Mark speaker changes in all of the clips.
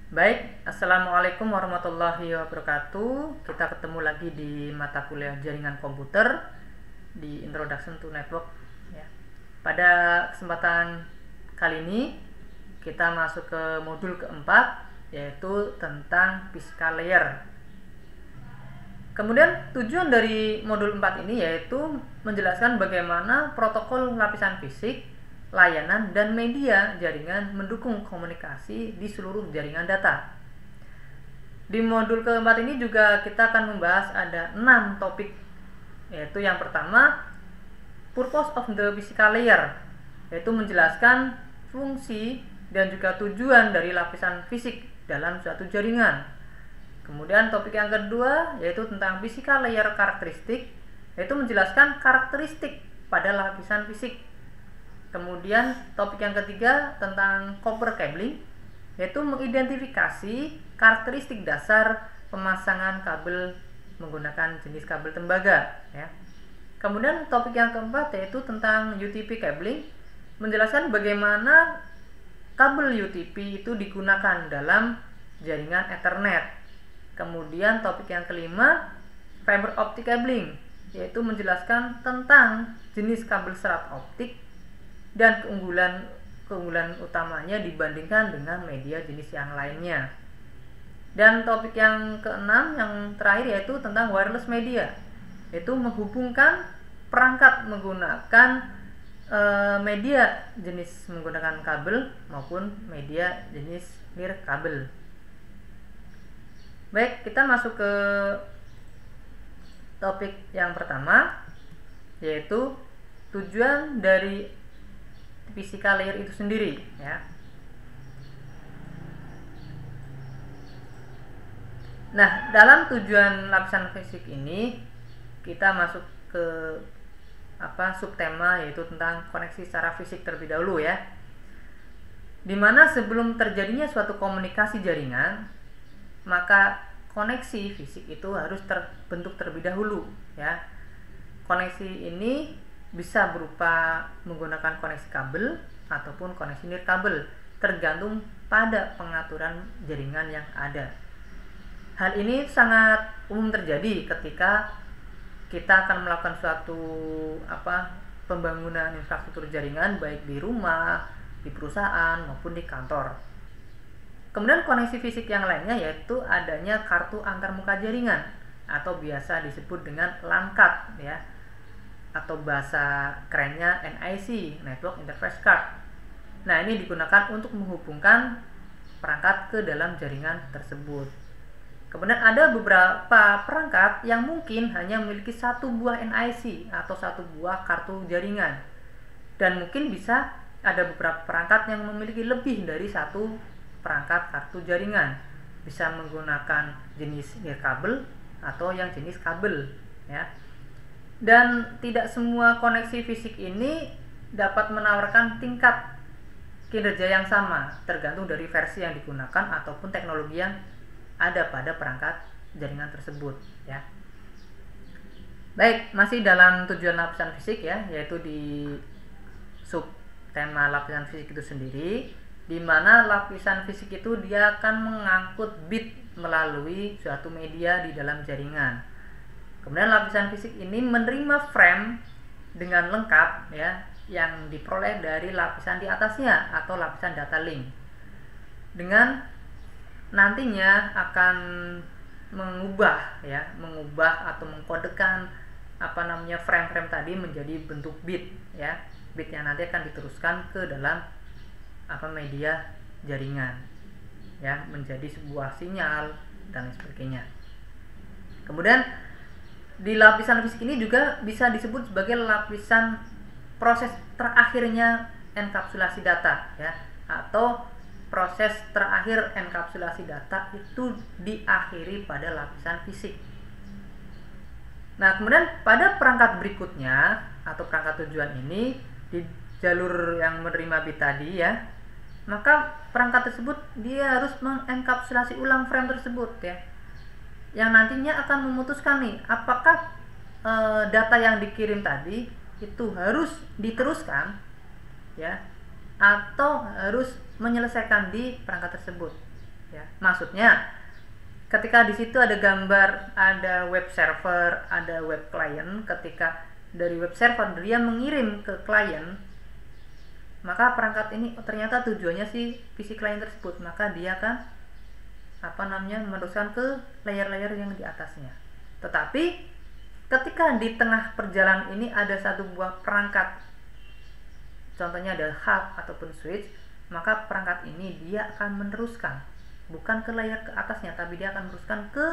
Speaker 1: Baik, Assalamualaikum warahmatullahi wabarakatuh. Kita ketemu lagi di mata kuliah jaringan komputer di Introduction to Network ya. Pada kesempatan kali ini kita masuk ke modul keempat, yaitu tentang physical layer. Kemudian tujuan dari modul 4 ini yaitu menjelaskan bagaimana protokol lapisan fisik, layanan, dan media jaringan mendukung komunikasi di seluruh jaringan data. Di modul keempat ini juga kita akan membahas ada 6 topik, yaitu yang pertama, purpose of the physical layer, yaitu menjelaskan fungsi dan juga tujuan dari lapisan fisik dalam suatu jaringan. Kemudian topik yang kedua yaitu tentang physical layer karakteristik, yaitu menjelaskan karakteristik pada lapisan fisik. Kemudian topik yang ketiga tentang copper cabling, yaitu mengidentifikasi karakteristik dasar pemasangan kabel menggunakan jenis kabel tembaga ya. Kemudian topik yang keempat yaitu tentang UTP cabling, menjelaskan bagaimana kabel UTP itu digunakan dalam jaringan Ethernet. Kemudian topik yang kelima, fiber optic cabling, yaitu menjelaskan tentang jenis kabel serat optik dan keunggulan utamanya dibandingkan dengan media jenis yang lainnya. Dan topik yang keenam, yang terakhir, yaitu tentang wireless media, yaitu menghubungkan perangkat menggunakan media jenis menggunakan kabel maupun media jenis nirkabel. Baik, kita masuk ke topik yang pertama, yaitu tujuan dari physical layer itu sendiri ya. Nah, dalam tujuan lapisan fisik ini kita masuk ke subtema, yaitu tentang koneksi secara fisik terlebih dahulu ya. Dimana sebelum terjadinya suatu komunikasi jaringan, maka koneksi fisik itu harus terbentuk terlebih dahulu ya. Koneksi ini bisa berupa menggunakan koneksi kabel ataupun koneksi nirkabel, tergantung pada pengaturan jaringan yang ada. Hal ini sangat umum terjadi ketika kita akan melakukan suatu pembangunan infrastruktur jaringan, baik di rumah, di perusahaan maupun di kantor. Kemudian koneksi fisik yang lainnya yaitu adanya kartu antarmuka jaringan atau biasa disebut dengan LAN card ya, atau bahasa kerennya NIC, Network Interface Card. Nah, ini digunakan untuk menghubungkan perangkat ke dalam jaringan tersebut. Kemudian ada beberapa perangkat yang mungkin hanya memiliki satu buah NIC atau satu buah kartu jaringan, dan mungkin bisa ada beberapa perangkat yang memiliki lebih dari satu perangkat kartu jaringan, bisa menggunakan jenis nirkabel atau yang jenis kabel ya. Dan tidak semua koneksi fisik ini dapat menawarkan tingkat kinerja yang sama, tergantung dari versi yang digunakan ataupun teknologi yang ada pada perangkat jaringan tersebut ya. Baik, masih dalam tujuan lapisan fisik ya, yaitu di subtema lapisan fisik itu sendiri, di mana lapisan fisik itu dia akan mengangkut bit melalui suatu media di dalam jaringan. Kemudian lapisan fisik ini menerima frame dengan lengkap ya, yang diperoleh dari lapisan di atasnya atau lapisan data link, dengan nantinya akan mengubah atau mengkodekan frame-frame tadi menjadi bentuk bit ya. Bit yang nanti akan diteruskan ke dalam media jaringan ya, menjadi sebuah sinyal dan lain sebagainya. Kemudian di lapisan fisik ini juga bisa disebut sebagai lapisan proses terakhirnya enkapsulasi data ya, atau proses terakhir enkapsulasi data itu diakhiri pada lapisan fisik. Nah, kemudian pada perangkat berikutnya atau perangkat tujuan ini, di jalur yang menerima bit tadi ya, maka perangkat tersebut dia harus mengenkapsulasi ulang frame tersebut ya, yang nantinya akan memutuskan nih apakah data yang dikirim tadi itu harus diteruskan ya, atau harus menyelesaikan di perangkat tersebut. ya. Maksudnya ketika di situ ada gambar, ada web server, ada web client, ketika dari web server dia mengirim ke klien, maka perangkat ini ternyata tujuannya si PC client tersebut, maka dia akan meneruskan ke layer-layer yang di atasnya. Tetapi ketika di tengah perjalanan ini ada satu buah perangkat, contohnya ada hub ataupun switch, maka perangkat ini dia akan meneruskan bukan ke layer ke atasnya, tapi dia akan meneruskan ke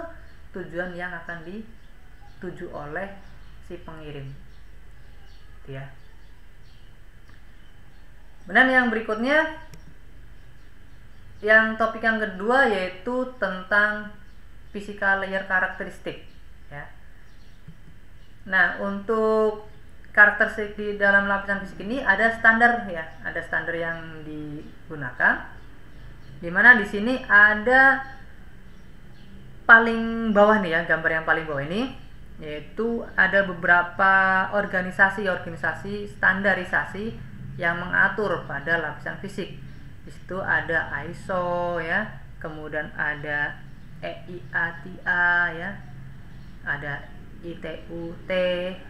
Speaker 1: tujuan yang akan dituju oleh si pengirim, ya. Kemudian yang berikutnya, yang topik yang kedua yaitu tentang physical layer karakteristik, ya. Nah, untuk karakteristik di dalam lapisan fisik ini ada standar, ya, ada standar yang digunakan. Dimana di sini ada paling bawah nih ya, gambar yang paling bawah ini, yaitu ada beberapa organisasi standarisasi yang mengatur pada lapisan fisik. Di situ ada ISO, ya, kemudian ada EIATA, ya, ada ITUT,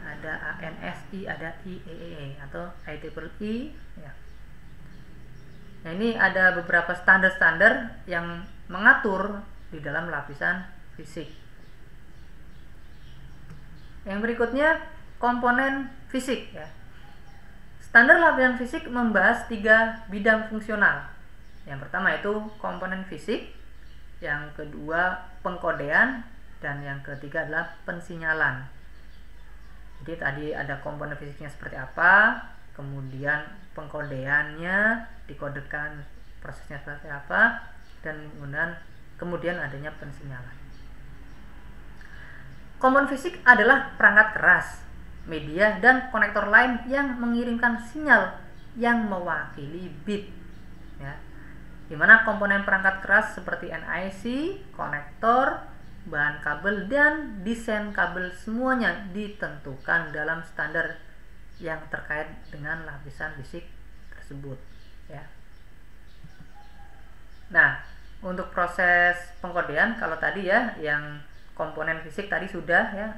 Speaker 1: ada ANSI, ada IEEE atau IEEE, ya. Nah, ini ada beberapa standar-standar yang mengatur di dalam lapisan fisik. Yang berikutnya, komponen fisik, ya. Standar lapisan fisik membahas 3 bidang fungsional. Yang pertama itu komponen fisik, yang kedua pengkodean, dan yang ketiga adalah pensinyalan. Jadi tadi ada komponen fisiknya seperti apa, kemudian pengkodeannya, dikodekan prosesnya seperti apa, dan kemudian adanya pensinyalan. Komponen fisik adalah perangkat keras, media, dan konektor lain yang mengirimkan sinyal yang mewakili bit, ya. Dimana komponen perangkat keras seperti NIC, konektor, bahan kabel, dan desain kabel semuanya ditentukan dalam standar yang terkait dengan lapisan fisik tersebut, ya. Nah, untuk proses pengkodean, kalau tadi ya yang komponen fisik tadi sudah, ya,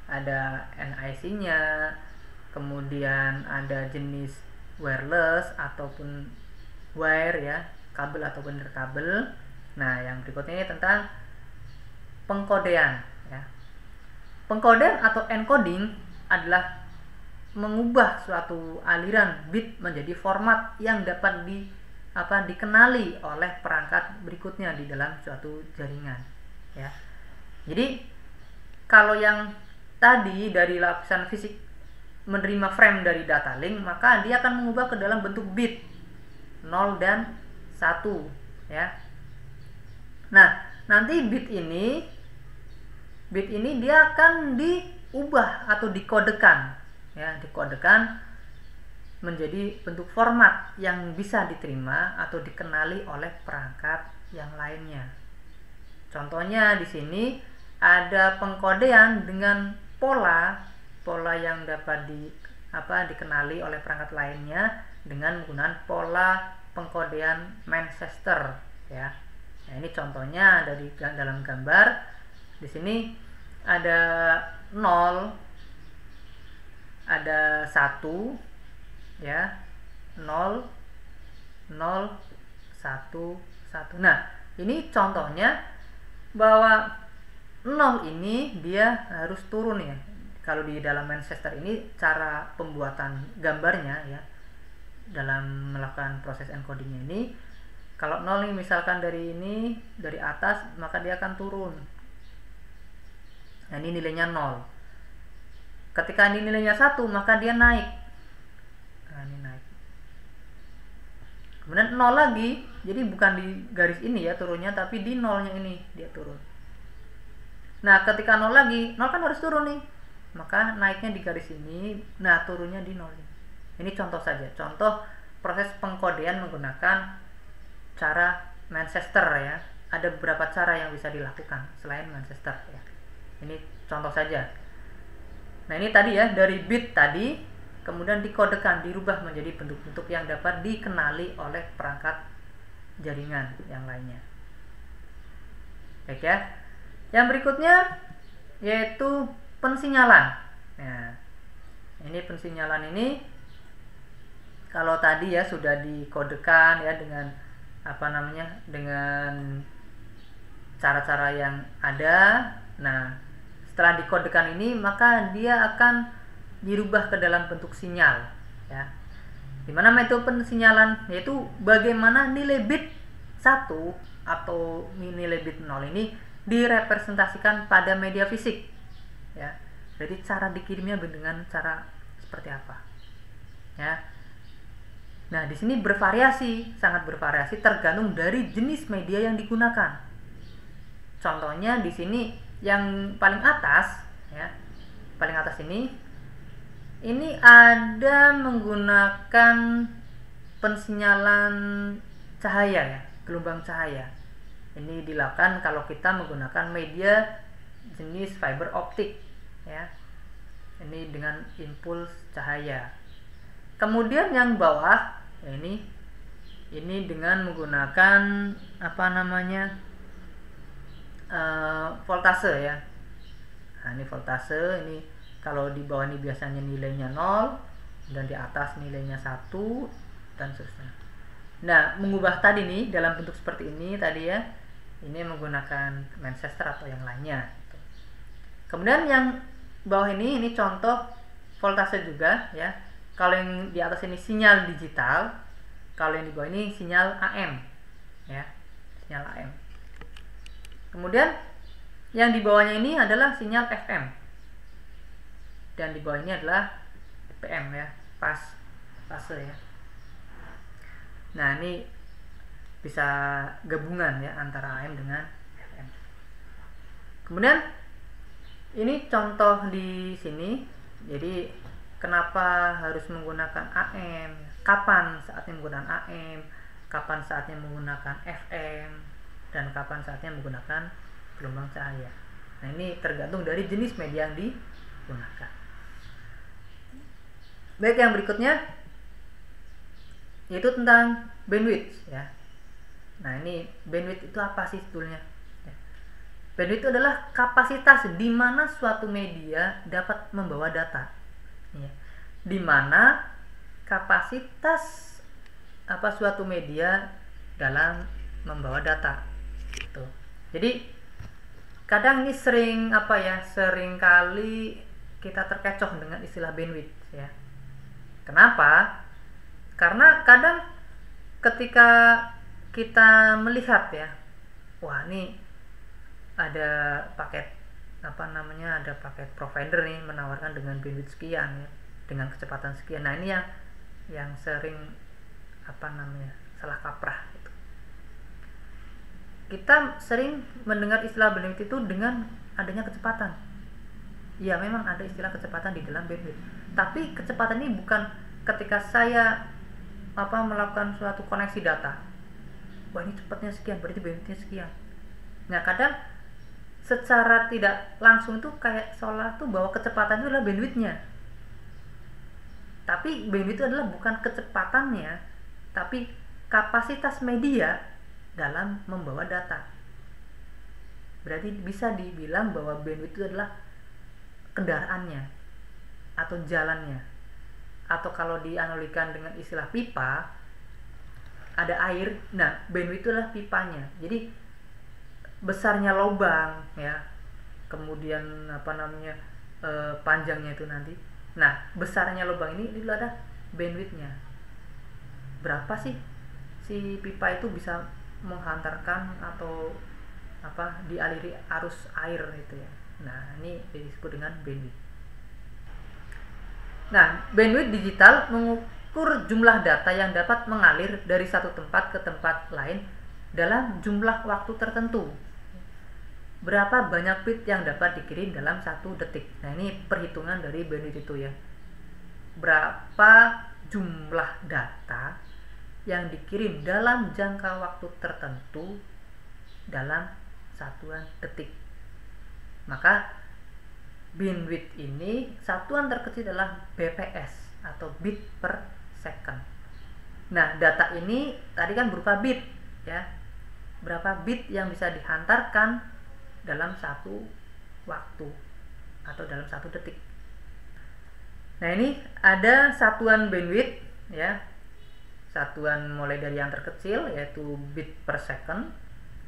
Speaker 1: ada NIC-nya, kemudian ada jenis wireless ataupun wire, ya, kabel ataupun nirkabel. Nah, yang berikutnya ini tentang pengkodean, ya. Pengkodean atau encoding adalah mengubah suatu aliran bit menjadi format yang dapat dikenali oleh perangkat berikutnya di dalam suatu jaringan, ya. Jadi kalau yang tadi dari lapisan fisik menerima frame dari data link, maka dia akan mengubah ke dalam bentuk bit 0 dan 1, ya. Nah, nanti bit ini dia akan diubah atau dikodekan, ya, dikodekan menjadi bentuk format yang bisa diterima atau dikenali oleh perangkat yang lainnya. Contohnya di sini ada pengkodean dengan pola yang dapat dikenali oleh perangkat lainnya dengan menggunakan pola pengkodean Manchester, ya. Nah, ini contohnya dari dalam gambar. Di sini ada 0, ada 1, ya, 0, 0, 1, 1. Nah, ini contohnya bahwa 0 ini dia harus turun, ya. Kalau di dalam Manchester ini cara pembuatan gambarnya, ya, dalam melakukan proses encodingnya ini, kalau 0 ini misalkan dari atas, maka dia akan turun. Nah, ini nilainya 0. Ketika ini nilainya 1, maka dia naik. Nah, ini naik. Kemudian 0 lagi, jadi bukan di garis ini ya turunnya, tapi di 0-nya ini dia turun. Nah, ketika 0 lagi, 0 kan harus turun nih. Maka naiknya di garis ini, nah turunnya di 0. Ini contoh saja, contoh proses pengkodean menggunakan cara Manchester, ya. Ada beberapa cara yang bisa dilakukan selain Manchester, ya. Ini contoh saja. Nah, ini tadi ya, dari bit tadi kemudian dikodekan, dirubah menjadi bentuk-bentuk yang dapat dikenali oleh perangkat jaringan yang lainnya. Baik ya. Yang berikutnya yaitu pensinyalan. Nah, ini pensinyalan ini kalau tadi ya sudah dikodekan ya dengan dengan cara-cara yang ada. Nah, setelah dikodekan ini maka dia akan dirubah ke dalam bentuk sinyal ya. Dimana metode pensinyalan yaitu bagaimana nilai bit 1 atau nilai bit 0 ini direpresentasikan pada media fisik ya. Jadi cara dikirimnya dengan cara seperti apa ya. Nah, di sini bervariasi, sangat bervariasi tergantung dari jenis media yang digunakan. Contohnya di sini yang paling atas ya, paling atas ini ada menggunakan pensinyalan cahaya ya, gelombang cahaya. Ini dilakukan kalau kita menggunakan media jenis fiber optik ya. Ini dengan impuls cahaya. Kemudian yang bawah ya, ini dengan menggunakan voltase ya. Nah, ini voltase, ini kalau di bawah ini biasanya nilainya 0 dan di atas nilainya 1 dan seterusnya. Nah, mengubah tadi nih dalam bentuk seperti ini tadi ya. Ini menggunakan Manchester atau yang lainnya. Kemudian yang bawah ini contoh voltase juga ya. Kalau yang di atas ini sinyal digital, kalau yang di bawah ini sinyal AM ya, sinyal AM. Kemudian yang di bawahnya ini adalah sinyal FM dan di bawah ini adalah PM ya, fase ya. Nah, ini bisa gabungan ya antara AM dengan FM. Kemudian ini contoh di sini. Jadi kenapa harus menggunakan AM? Kapan saatnya menggunakan AM? Kapan saatnya menggunakan FM? Dan kapan saatnya menggunakan gelombang cahaya? Nah, ini tergantung dari jenis media yang digunakan. Baik, yang berikutnya yaitu tentang bandwidth ya. Nah, ini bandwidth itu apa sih sebetulnya? Bandwidth itu adalah kapasitas di mana suatu media dapat membawa data. Ya. Di mana kapasitas suatu media dalam membawa data. Gitu. Jadi kadang ini sering kali kita terkecoh dengan istilah bandwidth ya. Kenapa? Karena kadang ketika kita melihat ya, wah ini ada paket ada paket provider nih menawarkan dengan bandwidth sekian ya, dengan kecepatan sekian. Nah, ini yang sering salah kaprah gitu. Kita sering mendengar istilah bandwidth itu dengan adanya kecepatan. Ya, memang ada istilah kecepatan di dalam bandwidth. Tapi kecepatan ini bukan ketika saya melakukan suatu koneksi data. Wah, ini cepatnya sekian, berarti bandwidthnya sekian. Nah, kadang secara tidak langsung itu kayak seolah tuh bahwa kecepatan itu adalah bandwidthnya. Tapi bandwidth itu adalah bukan kecepatannya, tapi kapasitas media dalam membawa data. Berarti bisa dibilang bahwa bandwidth itu adalah kendaraannya atau jalannya. Atau kalau dianalogikan dengan istilah pipa, ada air. Nah, bandwidth itu adalah pipanya. Jadi besarnya lubang ya, kemudian panjangnya itu nanti. Nah, besarnya lubang ini ada bandwidthnya. Berapa sih si pipa itu bisa menghantarkan atau dialiri arus air itu ya. Nah, ini disebut dengan bandwidth. Nah, bandwidth digital mengukur jumlah data yang dapat mengalir dari satu tempat ke tempat lain dalam jumlah waktu tertentu. Berapa banyak bit yang dapat dikirim dalam 1 detik. Nah, ini perhitungan dari bandwidth itu ya. Berapa jumlah data yang dikirim dalam jangka waktu tertentu dalam satuan detik. Maka bandwidth ini satuan terkecil adalah BPS atau bit per second. Nah, data ini tadi kan berupa bit ya. Berapa bit yang bisa dihantarkan dalam satu waktu atau dalam 1 detik. Nah, ini ada satuan bandwidth ya. Satuan mulai dari yang terkecil yaitu bit per second,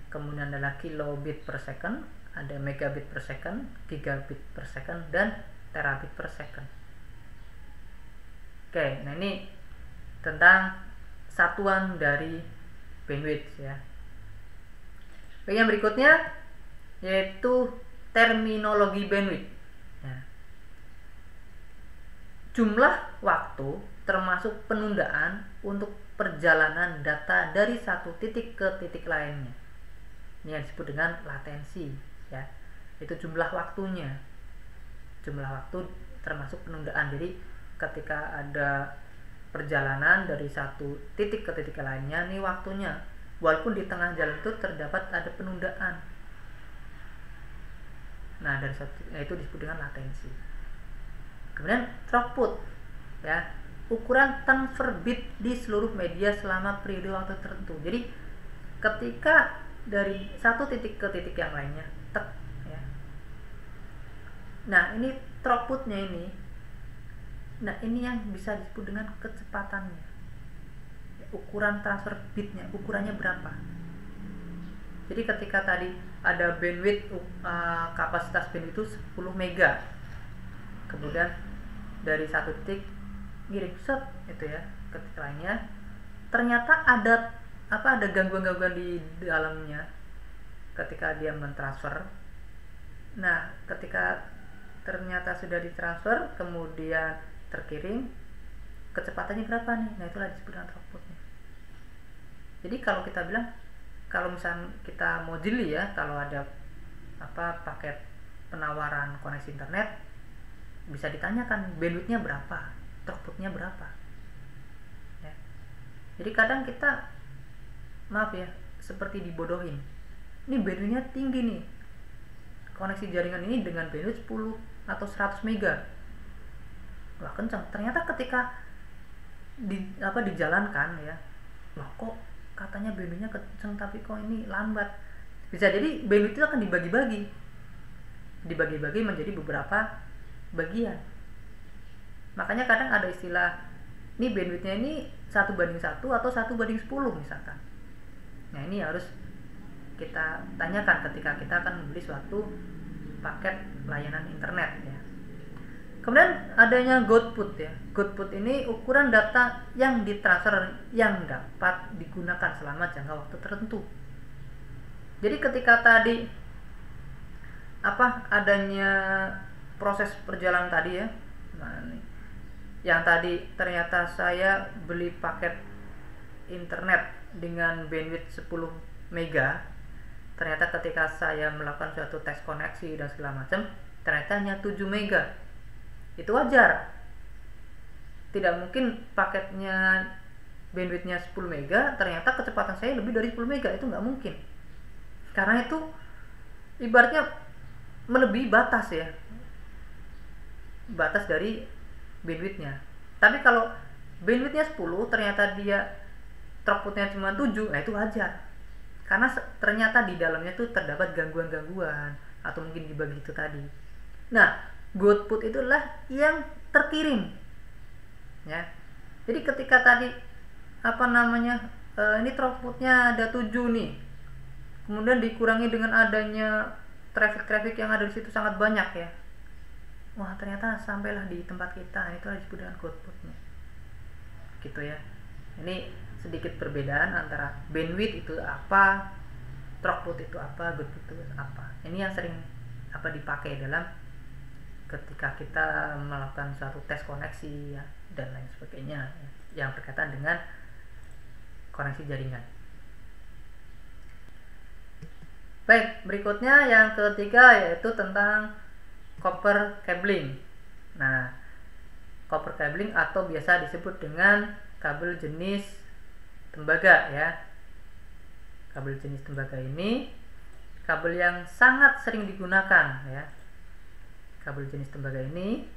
Speaker 1: kemudian adalah kilobit per second, ada megabit per second, gigabit per second, dan terabit per second. Oke, nah ini tentang satuan dari bandwidth ya. Yang berikutnya yaitu terminologi bandwidth. Ya. Jumlah waktu termasuk penundaan untuk perjalanan data dari satu titik ke titik lainnya. Ini yang disebut dengan latensi ya. Itu jumlah waktunya. Jumlah waktu termasuk penundaan. Jadi ketika ada perjalanan dari satu titik ke titik lainnya, ini waktunya. Walaupun di tengah jalan itu terdapat ada penundaan. Nah, dari satu itu disebut dengan latensi. Kemudian throughput ya, ukuran transfer bit di seluruh media selama periode waktu tertentu. Jadi ketika dari satu titik ke titik yang lainnya, tek ya. Nah, ini throughputnya ini. Nah, ini yang bisa disebut dengan kecepatannya. Ukuran transfer bitnya, ukurannya berapa? Jadi ketika tadi ada bandwidth kapasitas bandwidth itu 10 mega. Kemudian dari satu titik ngirim set itu ya ke titik lainnya, ternyata ada gangguan-gangguan di dalamnya ketika dia mentransfer. Nah, ketika ternyata sudah ditransfer kemudian terkirim, kecepatannya berapa nih? Nah, itulah disebut dengan throughputnya. Jadi kalau kita bilang, kalau misalnya kita mau jeli ya, kalau ada paket penawaran koneksi internet, bisa ditanyakan bandwidthnya berapa, throughputnya berapa ya. Jadi kadang kita seperti dibodohin, ini bandwidthnya tinggi nih, koneksi jaringan ini dengan bandwidth 10 atau 100 mega, wah kencang. Ternyata ketika dijalankan ya, loh kok katanya bandwidthnya kencang tapi kok ini lambat. Bisa jadi bandwidth itu akan dibagi-bagi menjadi beberapa bagian. Makanya kadang ada istilah, ini bandwidthnya ini 1:1 atau 1:10 misalkan. Nah, ini harus kita tanyakan ketika kita akan membeli suatu paket layanan internet ya. Kemudian adanya Goudput ya. Goudput ini ukuran data yang ditransfer yang dapat digunakan selama jangka waktu tertentu. Jadi ketika tadi adanya proses perjalanan tadi ya. Nah, ini yang tadi ternyata saya beli paket internet dengan bandwidth 10 mega. Ternyata ketika saya melakukan suatu tes koneksi dan segala macam, ternyata hanya 7 mega. Itu wajar. Tidak mungkin paketnya bandwidthnya 10 mega, ternyata kecepatan saya lebih dari 10 mega. Itu nggak mungkin. Karena itu ibaratnya melebihi batas ya, batas dari bandwidthnya. Tapi kalau bandwidthnya 10 ternyata dia throughputnya cuma 7, nah itu wajar. Karena ternyata di dalamnya tuh terdapat gangguan-gangguan atau mungkin dibagi itu tadi. Nah, Goudput itulah yang terkirim ya. Jadi ketika tadi ini throughputnya ada 7 nih, kemudian dikurangi dengan adanya traffic yang ada di situ sangat banyak ya, wah ternyata sampailah di tempat kita. Itu disebut dengan Goudputnya gitu ya. Ini sedikit perbedaan antara bandwidth itu apa, throughput itu apa, Goudput itu apa. Ini yang sering dipakai dalam ketika kita melakukan suatu tes koneksi ya, dan lain sebagainya ya, yang berkaitan dengan koneksi jaringan. Baik, berikutnya yang ketiga yaitu tentang copper cabling. Nah, copper cabling atau biasa disebut dengan kabel jenis tembaga ya. Kabel jenis tembaga ini kabel yang sangat sering digunakan ya. Kabel jenis tembaga ini,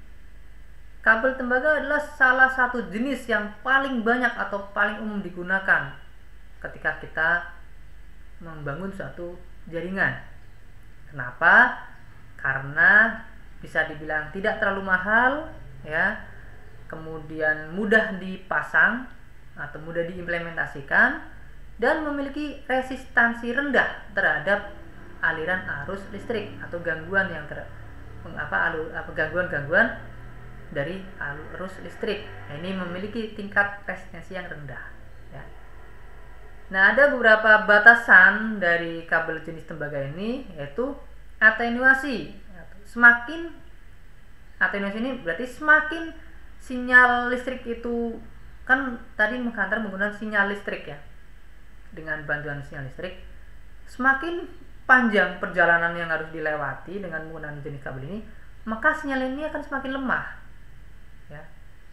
Speaker 1: kabel tembaga adalah salah satu jenis yang paling banyak atau paling umum digunakan ketika kita membangun suatu jaringan. Kenapa? Karena bisa dibilang tidak terlalu mahal, ya, kemudian mudah dipasang atau mudah diimplementasikan, dan memiliki resistansi rendah terhadap aliran arus listrik atau gangguan yang gangguan dari arus listrik. Nah, ini memiliki tingkat resistensi yang rendah, ya. Nah, ada beberapa batasan dari kabel jenis tembaga ini, yaitu atenuasi. Semakin atenuasi ini berarti semakin sinyal listrik itu, kan tadi menghantar menggunakan sinyal listrik, ya. Dengan bantuan sinyal listrik, semakin panjang perjalanan yang harus dilewati dengan menggunakan jenis kabel ini, maka sinyal ini akan semakin lemah, ya.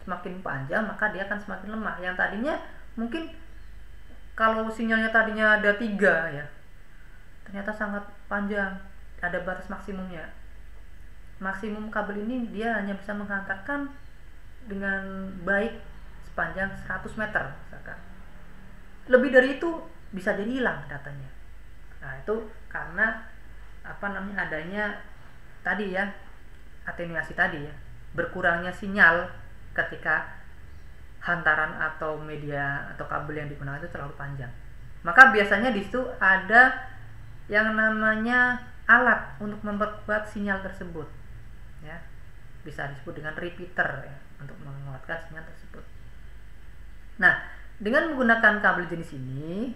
Speaker 1: Semakin panjang maka dia akan semakin lemah. Yang tadinya mungkin kalau sinyalnya tadinya ada 3, ya, ternyata sangat panjang, ada batas maksimumnya. Maksimum kabel ini dia hanya bisa menghantarkan dengan baik sepanjang 100 meter misalkan. Lebih dari itu bisa jadi hilang datanya. Nah, itu karena adanya tadi, ya, atenuasi tadi, ya, berkurangnya sinyal ketika hantaran atau media atau kabel yang digunakan itu terlalu panjang. Maka biasanya di situ ada yang namanya alat untuk memperkuat sinyal tersebut, ya. Bisa disebut dengan repeater, ya, untuk menguatkan sinyal tersebut. Nah, dengan menggunakan kabel jenis ini,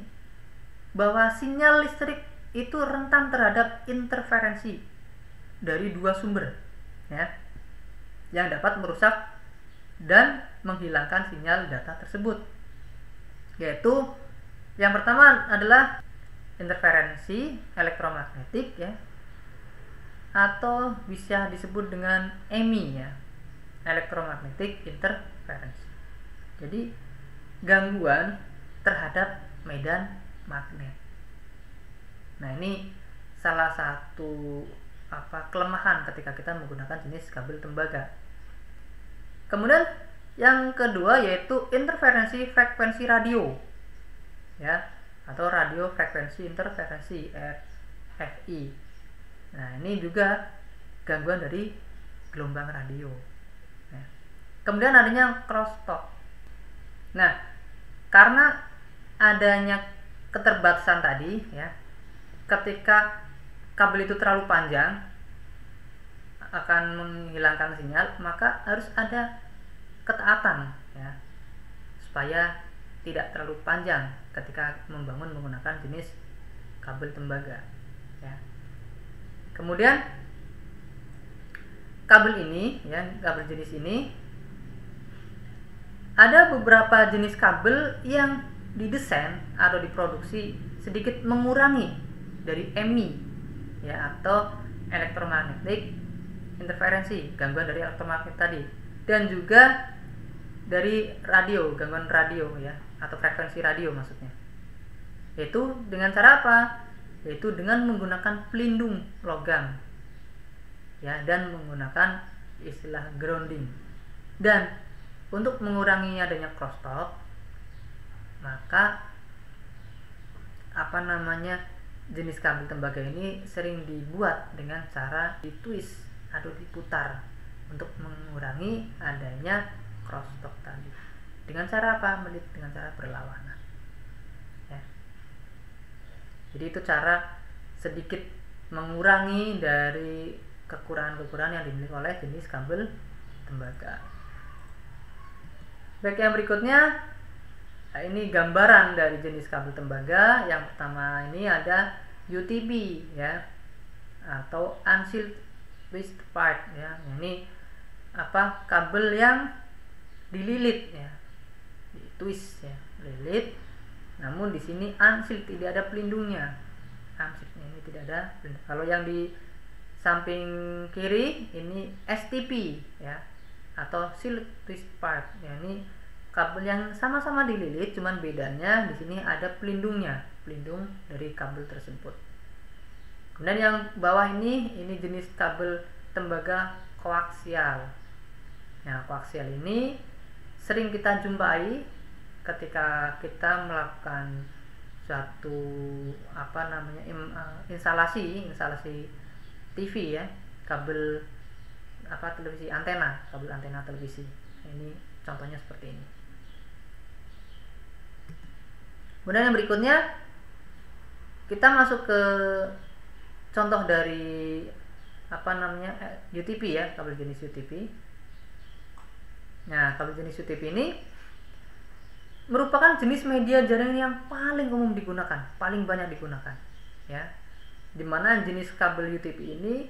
Speaker 1: bahwa sinyal listrik itu rentan terhadap interferensi dari 2 sumber, ya, yang dapat merusak dan menghilangkan sinyal data tersebut. Yaitu yang pertama adalah interferensi elektromagnetik, ya, atau bisa disebut dengan EMI, ya, electromagnetic interference. Jadi gangguan terhadap medan magnet. Nah, ini salah satu kelemahan ketika kita menggunakan jenis kabel tembaga. Kemudian yang kedua yaitu interferensi frekuensi radio, ya, atau radio frekuensi interferensi RFI. Nah, ini juga gangguan dari gelombang radio, ya. Kemudian adanya crosstalk. Nah, karena adanya keterbatasan tadi, ya, ketika kabel itu terlalu panjang akan menghilangkan sinyal, maka harus ada ketaatan, ya, supaya tidak terlalu panjang ketika membangun menggunakan jenis kabel tembaga, ya. Kemudian kabel ini, ya, kabel jenis ini ada beberapa jenis kabel yang didesain atau diproduksi sedikit mengurangi dari EMI, ya, atau elektromagnetic interferensi, gangguan dari elektromagnet tadi, dan juga dari radio, gangguan radio, ya, atau frekuensi radio maksudnya. Yaitu dengan cara apa? Yaitu dengan menggunakan pelindung logam, ya, dan menggunakan istilah grounding. Dan untuk mengurangi adanya crosstalk, maka jenis kabel tembaga ini sering dibuat dengan cara ditwist atau diputar untuk mengurangi adanya crosstalk tadi. Dengan cara apa? Dengan cara berlawanan, ya. Jadi itu cara sedikit mengurangi dari kekurangan-kekurangan yang dimiliki oleh jenis kabel tembaga. Baik, yang berikutnya, ini gambaran dari jenis kabel tembaga. Yang pertama ini ada UTP, ya, atau unsealed twist part, ya. Ini kabel yang dililit, ya, di twist, ya, lilit. Namun di sini unsealed, tidak ada pelindungnya. Unsealed ini tidak ada pelindung. Kalau yang di samping kiri ini STP, ya, atau sealed twist part, ya, ini kabel yang sama-sama dililit, cuman bedanya di sini ada pelindungnya, pelindung dari kabel tersebut. Kemudian yang bawah ini jenis kabel tembaga koaksial. Nah, koaksial ini sering kita jumpai ketika kita melakukan suatu instalasi TV ya, kabel televisi, kabel antena televisi. Ini contohnya seperti ini. Kemudian yang berikutnya kita masuk ke contoh dari UTP ya, kabel jenis UTP. Nah, kabel jenis UTP ini merupakan jenis media jaringan yang paling umum digunakan, paling banyak digunakan ya. Dimana jenis kabel UTP ini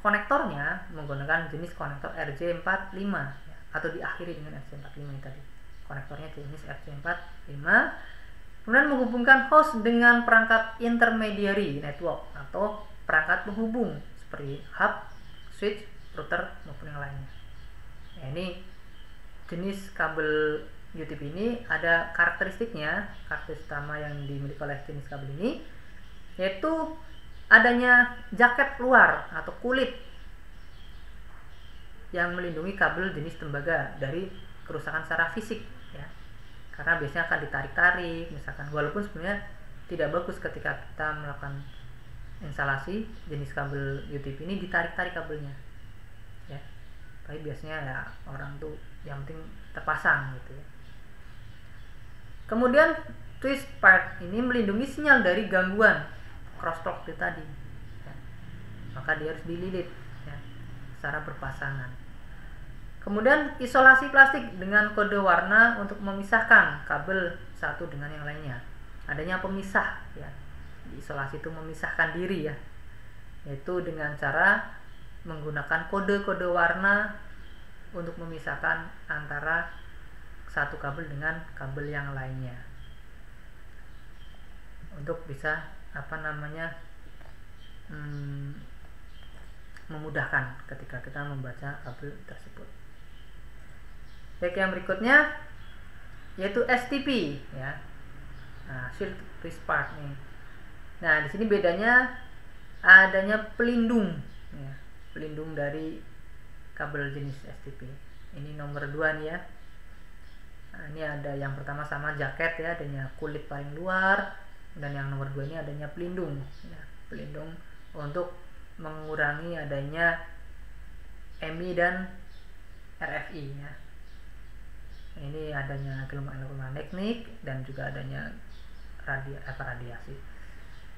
Speaker 1: konektornya menggunakan jenis konektor RJ45 ya, atau diakhiri dengan RJ45 ini tadi. Konektornya jenis RJ45. Kemudian menghubungkan host dengan perangkat intermediary network atau perangkat penghubung seperti hub, switch, router maupun yang lainnya. Nah, ini jenis kabel UTP ini ada karakteristiknya. Karakteristik utama yang dimiliki oleh jenis kabel ini yaitu adanya jaket luar atau kulit yang melindungi kabel jenis tembaga dari kerusakan secara fisik ya. Karena biasanya akan ditarik-tarik misalkan, walaupun sebenarnya tidak bagus ketika kita melakukan instalasi jenis kabel UTP ini ditarik-tarik kabelnya ya. Tapi biasanya ya orang tuh yang penting terpasang gitu ya. Kemudian twist part ini melindungi sinyal dari gangguan crosstalk tadi ya. Maka dia harus dililit ya, secara berpasangan. Kemudian isolasi plastik dengan kode warna untuk memisahkan kabel satu dengan yang lainnya. Adanya pemisah ya. Isolasi itu memisahkan diri ya, yaitu dengan cara menggunakan kode-kode warna untuk memisahkan antara satu kabel dengan kabel yang lainnya, untuk bisa memudahkan ketika kita membaca kabel tersebut. Baik, yang berikutnya yaitu STP ya. Nah, shield twist part nih. Nah, di sini bedanya adanya pelindung ya, pelindung dari kabel jenis STP. Ini nomor 2 nih ya. Nah, ini ada yang pertama sama jaket ya, adanya kulit paling luar, dan yang nomor 2 ini adanya pelindung ya, pelindung untuk mengurangi adanya MI dan RFI ya. Ini adanya gelombang elektromagnetik dan juga adanya radiasi,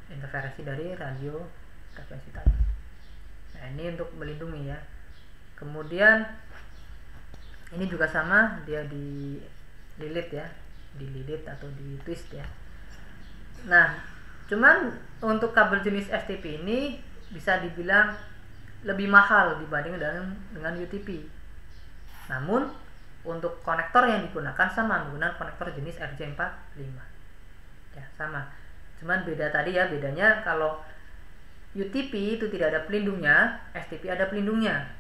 Speaker 1: interferensi dari radio frekuensi tadi. Nah, ini untuk melindungi ya. Kemudian ini juga sama, dia dililit ya, dililit atau di twist ya. Nah, cuman untuk kabel jenis STP ini bisa dibilang lebih mahal dibanding dengan UTP. Namun untuk konektor yang digunakan sama, menggunakan konektor jenis RJ45 ya, sama. Cuman beda tadi ya, bedanya kalau UTP itu tidak ada pelindungnya, STP ada pelindungnya.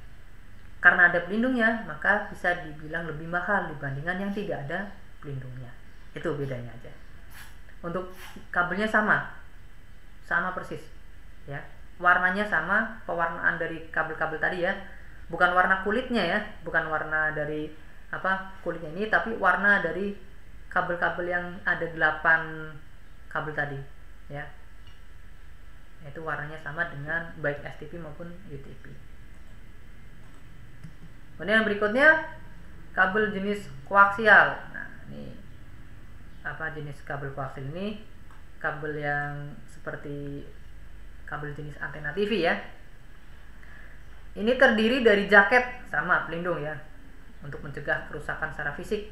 Speaker 1: Karena ada pelindungnya, maka bisa dibilang lebih mahal dibandingkan yang tidak ada pelindungnya. Itu bedanya aja. Untuk kabelnya sama persis ya, warnanya sama, pewarnaan dari kabel-kabel tadi ya, bukan warna kulitnya ya, bukan warna dari kulitnya ini, tapi warna dari kabel-kabel yang ada 8 kabel tadi ya, itu warnanya sama dengan baik STP maupun UTP. Kemudian yang berikutnya kabel jenis koaksial. Nah, ini jenis kabel koaksial ini kabel yang seperti kabel jenis antena TV ya. Ini terdiri dari jaket sama pelindung ya, untuk mencegah kerusakan secara fisik.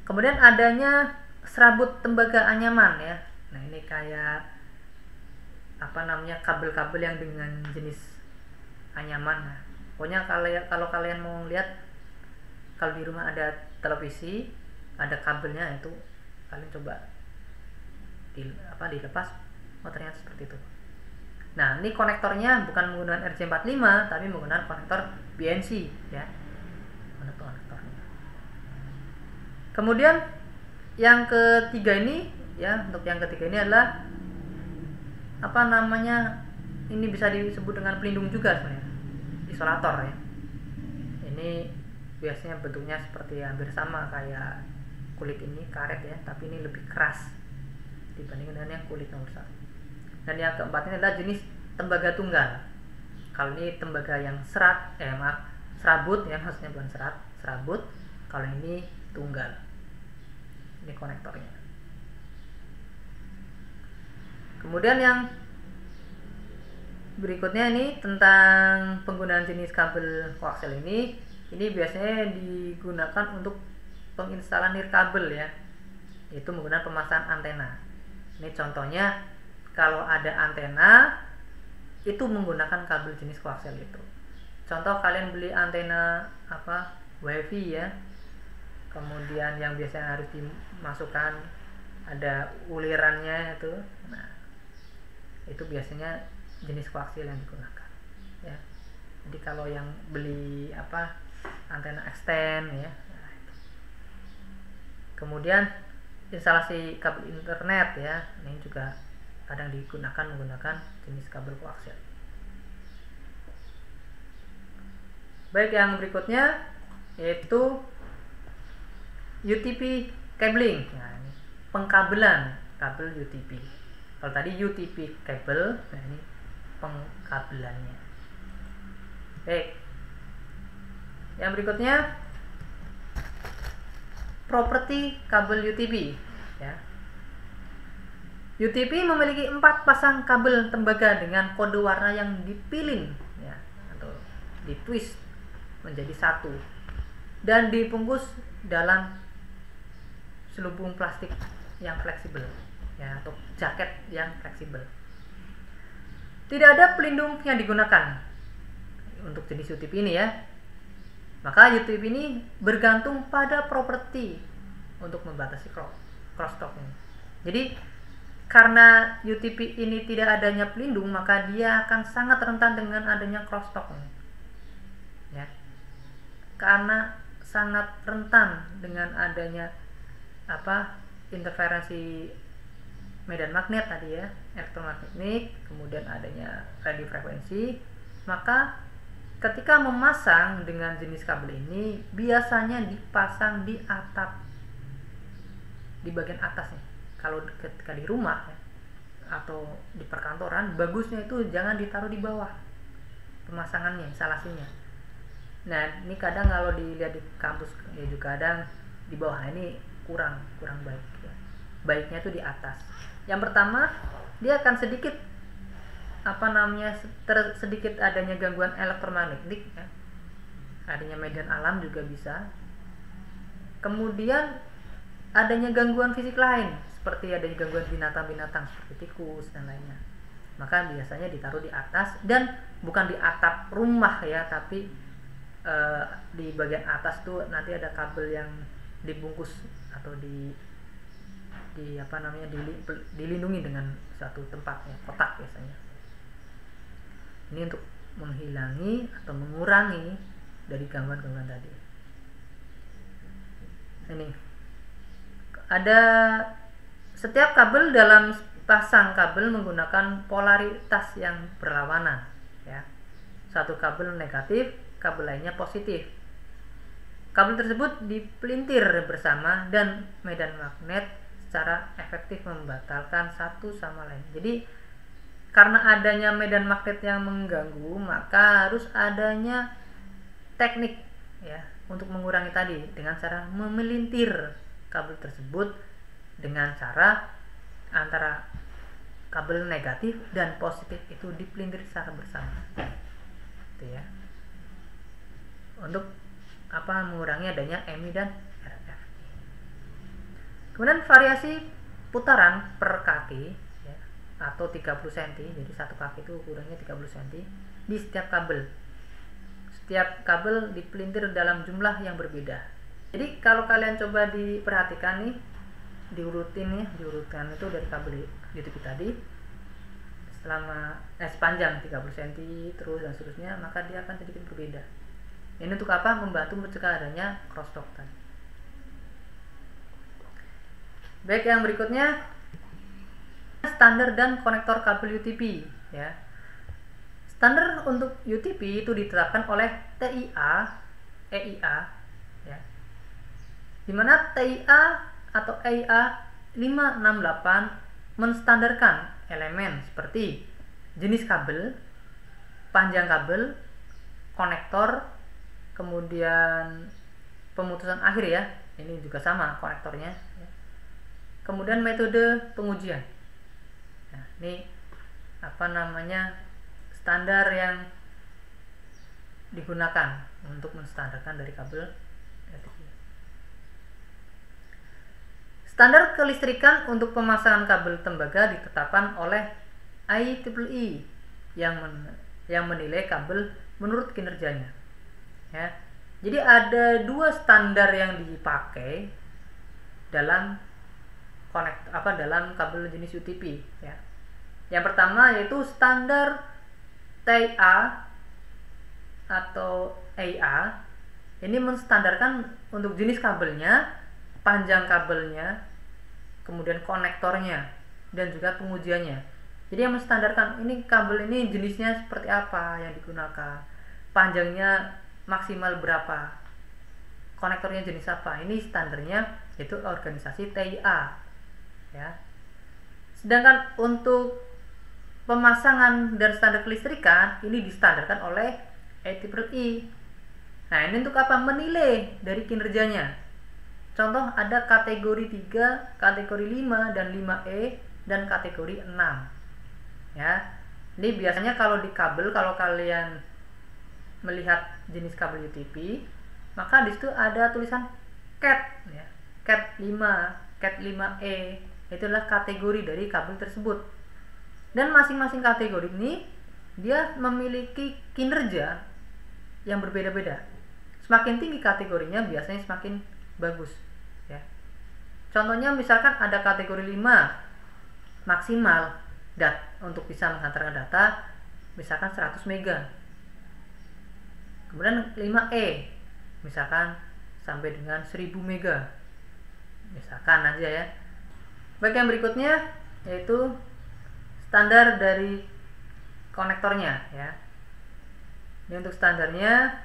Speaker 1: Kemudian adanya serabut tembaga anyaman ya. Nah, ini kayak kabel-kabel yang dengan jenis anyaman. Nah, pokoknya kalau kalian mau lihat, kalau di rumah ada televisi, ada kabelnya, itu kalian coba dilepas, ternyata seperti itu. Nah, ini konektornya bukan menggunakan RJ45 tapi menggunakan konektor BNC ya. Konektornya. Kemudian yang ketiga ini ya, untuk yang ketiga ini adalah ini bisa disebut dengan pelindung juga sebenarnya, isolator ya. Ini biasanya bentuknya seperti hampir sama kayak kulit ini, karet ya, tapi ini lebih keras dibandingkan dengan yang kulit nomor 1. Dan yang keempat ini adalah jenis tembaga tunggal. Kalau ini tembaga yang serabut ya, maksudnya bukan serabut. Kalau ini tunggal. Ini konektornya. Kemudian yang berikutnya ini tentang penggunaan jenis kabel koaksial ini biasanya digunakan untuk penginstalan nirkabel ya, yaitu menggunakan pemasangan antena. Ini contohnya kalau ada antena itu menggunakan kabel jenis koaksial itu. Contoh kalian beli antena WiFi ya, kemudian yang biasanya harus dimasukkan ada ulirannya itu. Nah, itu biasanya jenis koaksial yang digunakan ya. Jadi kalau yang beli antena extend ya. Nah, itu. Kemudian instalasi kabel internet ya, ini juga kadang digunakan menggunakan jenis kabel koaksial. Baik, yang berikutnya yaitu UTP cabling. Nah, ini pengkabelan kabel UTP. Kalau tadi UTP kabel, nah ini pengkabelannya. Baik. Yang berikutnya properti kabel UTP ya. UTP memiliki 4 pasang kabel tembaga dengan kode warna yang dipilin ya, atau ditwist menjadi satu dan dibungkus dalam selubung plastik yang fleksibel ya, atau jaket yang fleksibel. Tidak ada pelindung yang digunakan untuk jenis UTP ini ya. Maka UTP ini bergantung pada properti untuk membatasi crosstalk ini. Jadi karena UTP ini tidak adanya pelindung, maka dia akan sangat rentan dengan adanya crosstalk ini. Ya. Karena sangat rentan dengan adanya interferensi medan magnet tadi ya, elektromagnetik, kemudian adanya radio frekuensi, maka ketika memasang dengan jenis kabel ini biasanya dipasang di atap, di bagian atasnya. Kalau ketika di rumah ya, atau di perkantoran, bagusnya itu jangan ditaruh di bawah pemasangannya, instalasinya. Nah, ini kadang kalau dilihat di kampus ya juga kadang di bawah, ini kurang baik ya. Baiknya itu di atas. Yang pertama, dia akan sedikit sedikit adanya gangguan elektromagnetik ya. Adanya medan alam juga bisa. Kemudian adanya gangguan fisik lain seperti adanya gangguan binatang-binatang seperti tikus dan lainnya. Maka biasanya ditaruh di atas, dan bukan di atap rumah ya, tapi di bagian atas tuh nanti ada kabel yang dibungkus atau dilindungi dengan satu tempat ya, kotak biasanya. Ini untuk menghilangi atau mengurangi dari gangguan-gangguan tadi. Ini ada setiap kabel dalam pasang kabel menggunakan polaritas yang berlawanan ya. Satu kabel negatif, kabel lainnya positif. Kabel tersebut dipelintir bersama dan medan magnet secara efektif membatalkan satu sama lain. Jadi karena adanya medan magnet yang mengganggu, maka harus adanya teknik ya untuk mengurangi tadi dengan cara memelintir kabel tersebut dengan cara antara kabel negatif dan positif itu dipelintir secara bersama. Gitu ya. Untuk mengurangi adanya MI dan RF. Kemudian variasi putaran per kaki ya, atau 30 cm. Jadi satu kaki itu ukurannya 30 cm di setiap kabel. Setiap kabel dipelintir dalam jumlah yang berbeda. Jadi kalau kalian coba diperhatikan nih, diurutkan itu dari kabel UTP tadi sepanjang 30 cm terus dan seterusnya, maka dia akan sedikit berbeda. Ini untuk apa? Membantu mencegah adanya crosstalk tadi. Baik, yang berikutnya standar dan konektor kabel UTP ya. Standar untuk UTP itu ditetapkan oleh TIA, EIA ya. Di mana TIA atau EIA 568 menstandarkan elemen seperti jenis kabel, panjang kabel, konektor, kemudian pemutusan akhir ya, ini juga sama konektornya. Kemudian metode pengujian. Nah, ini standar yang digunakan untuk menstandarkan dari kabel UTP. Standar kelistrikan untuk pemasangan kabel tembaga ditetapkan oleh IEEE yang menilai kabel menurut kinerjanya. Ya. Jadi ada 2 standar yang dipakai dalam dalam kabel jenis UTP. Ya. Yang pertama yaitu standar TIA atau EIA. Ini menstandarkan untuk jenis kabelnya, panjang kabelnya, kemudian konektornya, dan juga pengujiannya. Jadi yang menstandarkan ini kabel ini jenisnya seperti apa yang digunakan, panjangnya maksimal berapa, konektornya jenis apa. Ini standarnya yaitu organisasi TIA. Ya. Sedangkan untuk pemasangan dan standar kelistrikan ini distandarkan oleh IEEE. Nah, ini untuk apa? Menilai dari kinerjanya. Contoh ada kategori 3, kategori 5 dan 5E dan kategori 6. Ya. Ini biasanya kalau di kabel, kalau kalian melihat jenis kabel UTP, maka di situ ada tulisan CAT ya. CAT 5, CAT 5E. Itulah kategori dari kabel tersebut. Dan masing-masing kategori ini dia memiliki kinerja yang berbeda-beda. Semakin tinggi kategorinya biasanya semakin bagus ya. Contohnya misalkan ada kategori 5 maksimal untuk bisa menghantarkan data misalkan 100 mega. Kemudian 5E misalkan sampai dengan 1000 mega. Misalkan aja ya. Baik, yang berikutnya yaitu standar dari konektornya ya. Ini untuk standarnya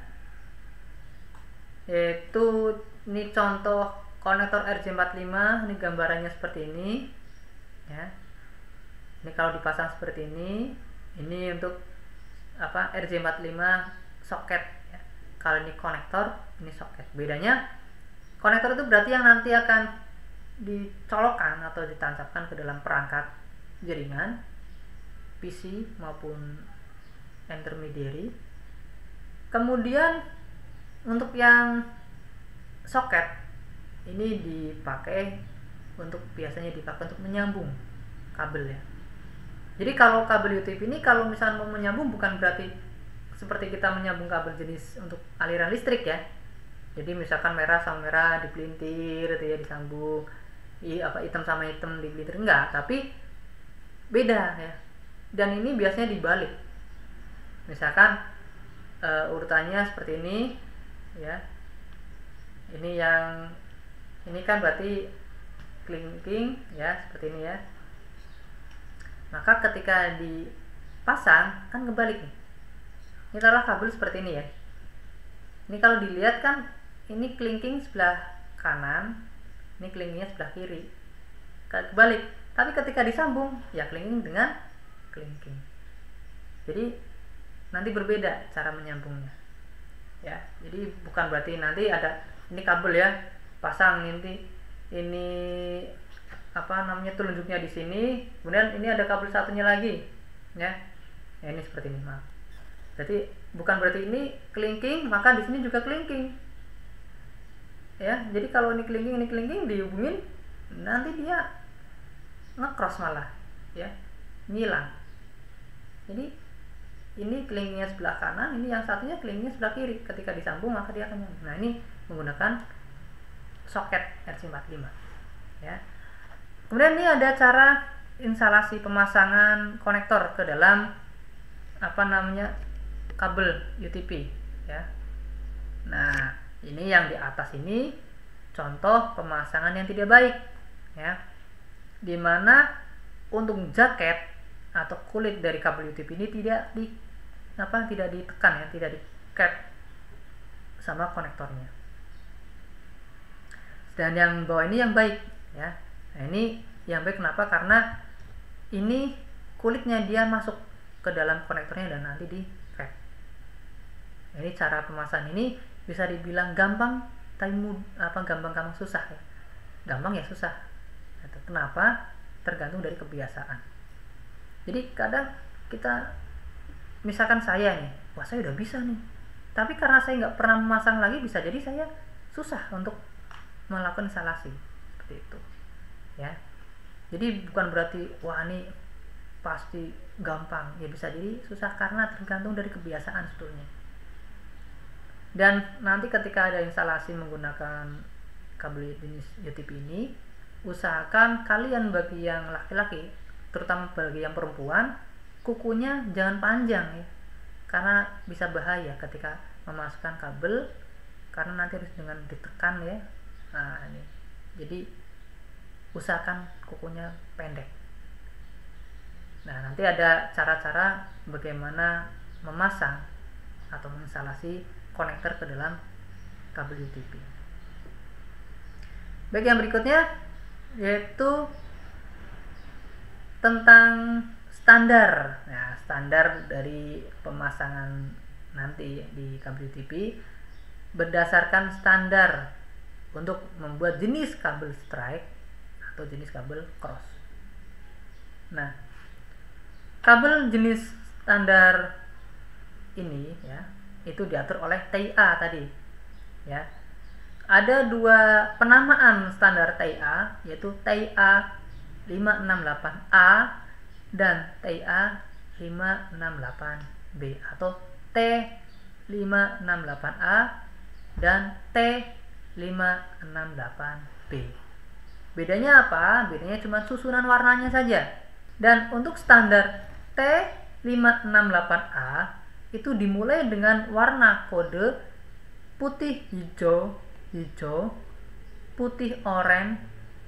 Speaker 1: yaitu ini contoh konektor RJ45, ini gambarannya seperti ini ya. Ini kalau dipasang seperti ini untuk RJ45 soket ya. Kalau ini konektor, ini soket. Bedanya konektor itu berarti yang nanti akan dicolokkan atau ditancapkan ke dalam perangkat jaringan PC maupun intermediary. Kemudian untuk yang soket ini biasanya dipakai untuk menyambung kabel ya. Jadi kalau kabel UTP ini kalau misalnya mau menyambung bukan berarti seperti kita menyambung kabel jenis untuk aliran listrik ya. Jadi misalkan merah sama merah dipelintir itu ya, disambung hitam sama hitam dipelintir, enggak, tapi beda ya. Dan ini biasanya dibalik. Misalkan urutannya seperti ini ya. Ini kan berarti clinking ya, seperti ini ya. Maka ketika dipasang kan kebalik nih. Ini taruh kabel seperti ini ya. Ini kalau dilihat kan ini clinking sebelah kanan, ini clinkingnya sebelah kiri. Kebalik. Tapi ketika disambung ya clinking dengan clinking. Jadi nanti berbeda cara menyambungnya. Ya, jadi bukan berarti nanti ada ini kabel ya, pasang ini telunjuknya di sini, kemudian ini ada kabel satunya lagi ya. Ya ini seperti ini, maaf. Jadi bukan berarti ini clinking maka di sini juga clinking. Ya, jadi kalau ini clinking dihubungin nanti dia nge-cross malah ya, ngilang. Jadi ini clinkingnya sebelah kanan, ini yang satunya clinkingnya sebelah kiri. Ketika disambung maka dia akan nyambung. Nah, ini menggunakan soket RJ45 ya. Kemudian ini ada cara instalasi pemasangan konektor ke dalam kabel UTP ya. Nah, ini yang di atas ini contoh pemasangan yang tidak baik ya. Dimana untuk jaket atau kulit dari kabel UTP ini tidak ditekan ya, tidak di cap sama konektornya. Dan yang bawah ini yang baik ya. Nah, ini yang baik kenapa? Karena ini kulitnya dia masuk ke dalam konektornya dan nanti di cap. Ini cara pemasangan ini bisa dibilang gampang, tapi gampang susah ya. Gampang ya susah. Kenapa? Tergantung dari kebiasaan. Jadi kadang kita, misalkan saya nih, wah saya udah bisa nih, tapi karena saya nggak pernah memasang lagi, bisa jadi saya susah untuk melakukan instalasi seperti itu ya. Jadi bukan berarti wah ini pasti gampang, ya bisa jadi susah karena tergantung dari kebiasaan sebetulnya. Dan nanti ketika ada instalasi menggunakan kabel jenis UTP ini, usahakan kalian bagi yang laki-laki, terutama bagi yang perempuan, kukunya jangan panjang ya, karena bisa bahaya ketika memasukkan kabel, karena nanti harus dengan ditekan ya. Nah ini, jadi usahakan kukunya pendek. Nah nanti ada cara-cara bagaimana memasang atau menginstalasi konektor ke dalam kabel UTP. Baik, yang berikutnya yaitu tentang standar. Nah, standar dari pemasangan nanti di kabel UTP berdasarkan standar untuk membuat jenis kabel strike atau jenis kabel cross. Nah, kabel jenis standar ini ya, itu diatur oleh TIA tadi ya. Ada dua penamaan standar TIA, yaitu TIA 568A dan TIA 568B, atau T568A dan T568B. Bedanya apa? Bedanya cuma susunan warnanya saja. Dan untuk standar T568A itu dimulai dengan warna kode putih hijau, putih oranye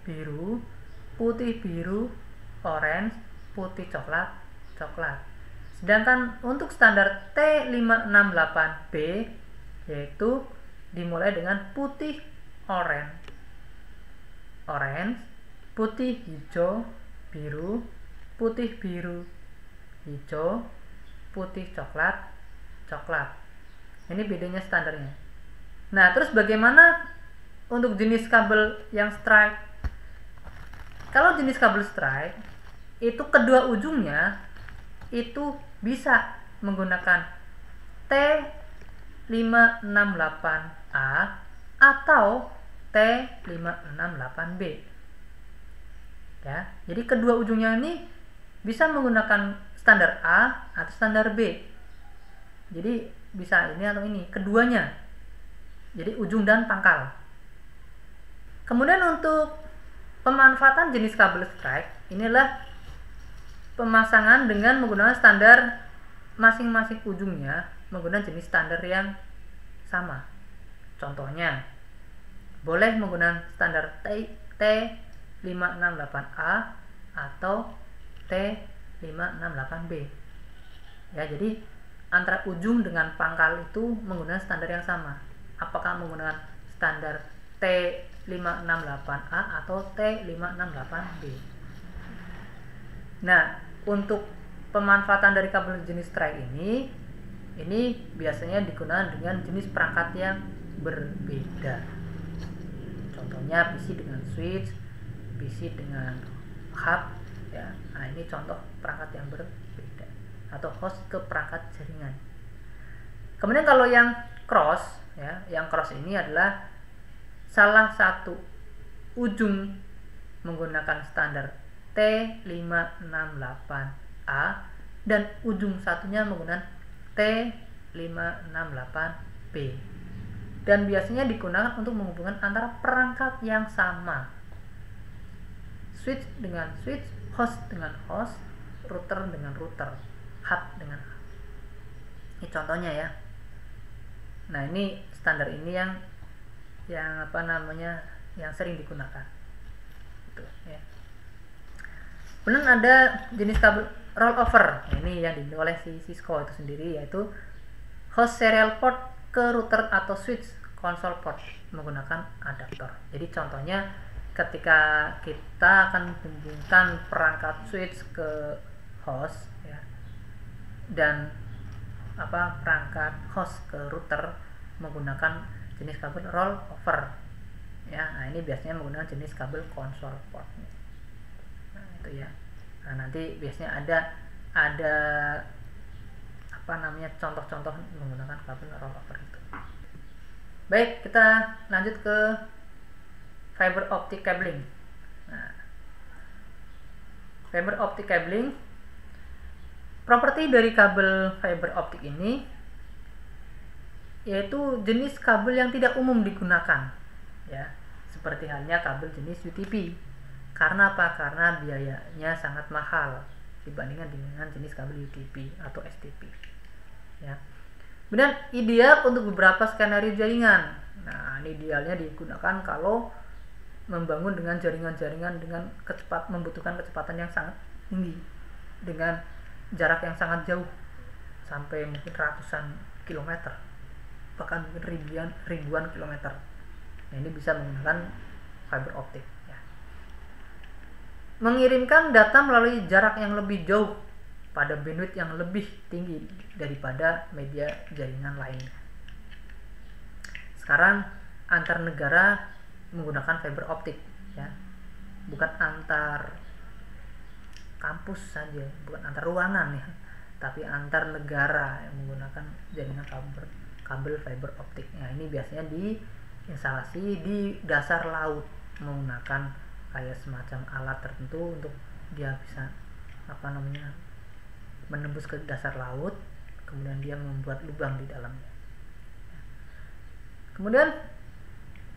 Speaker 1: biru, putih biru orange, putih coklat. Sedangkan untuk standar T568B yaitu dimulai dengan putih oranye, putih hijau biru, putih biru hijau, putih coklat. Ini bedanya standarnya. Nah, terus bagaimana untuk jenis kabel yang strike? Kalau jenis kabel strike itu kedua ujungnya itu bisa menggunakan T568A atau T568B ya. Jadi kedua ujungnya ini bisa menggunakan standar A atau standar B. Jadi bisa ini atau ini, keduanya. Jadi ujung dan pangkal. Kemudian untuk pemanfaatan jenis kabel strike, inilah pemasangan dengan menggunakan standar masing-masing ujungnya menggunakan jenis standar yang sama. Contohnya, boleh menggunakan standar T568A atau T568B. Ya, jadi antara ujung dengan pangkal itu menggunakan standar yang sama. Apakah menggunakan standar T568A atau T568B. Nah, untuk pemanfaatan dari kabel jenis strike ini biasanya digunakan dengan jenis perangkat yang berbeda. Contohnya PC dengan switch, PC dengan hub ya. Nah, ini contoh perangkat yang berbeda atau host ke perangkat jaringan. Kemudian kalau yang cross ya, yang cross ini adalah salah satu ujung menggunakan standar T568A dan ujung satunya menggunakan T568B, dan biasanya digunakan untuk menghubungkan antara perangkat yang sama, switch dengan switch, host dengan host, router dengan router, hub dengan hub. Ini contohnya ya. Nah, ini standar ini yang yang sering digunakan. Gitu, ya. Kemudian ada jenis kabel rollover. Ini yang dimiliki oleh si Cisco itu sendiri, yaitu host serial port ke router atau switch console port menggunakan adaptor. Jadi contohnya ketika kita akan menghubungkan perangkat switch ke host ya, dan perangkat host ke router menggunakan jenis kabel roll over ya. Nah, ini biasanya menggunakan jenis kabel console port. Nah, itu ya. Nah, nanti biasanya ada contoh-contoh menggunakan kabel roll over itu. Baik, kita lanjut ke fiber optic cabling. Nah, fiber optic cabling, properti dari kabel fiber optik ini yaitu jenis kabel yang tidak umum digunakan ya, seperti halnya kabel jenis UTP. Karena apa? Karena biayanya sangat mahal dibandingkan dengan jenis kabel UTP atau STP ya. Kemudian ideal untuk beberapa skenario jaringan. Nah, ini idealnya digunakan kalau membangun dengan jaringan-jaringan dengan membutuhkan kecepatan yang sangat tinggi dengan jarak yang sangat jauh sampai mungkin ratusan kilometer, bahkan mungkin ribuan kilometer. Nah, ini bisa menggunakan fiber optik ya. Mengirimkan data melalui jarak yang lebih jauh pada bandwidth yang lebih tinggi daripada media jaringan lainnya. Sekarang antar negara menggunakan fiber optik ya, bukan antar kampus saja, bukan antar ruangan ya, tapi antar negara yang menggunakan jaringan kabel fiber optik. Nah, ini biasanya diinstalasi di dasar laut menggunakan kayak semacam alat tertentu untuk dia bisa menembus ke dasar laut, kemudian dia membuat lubang di dalamnya. Kemudian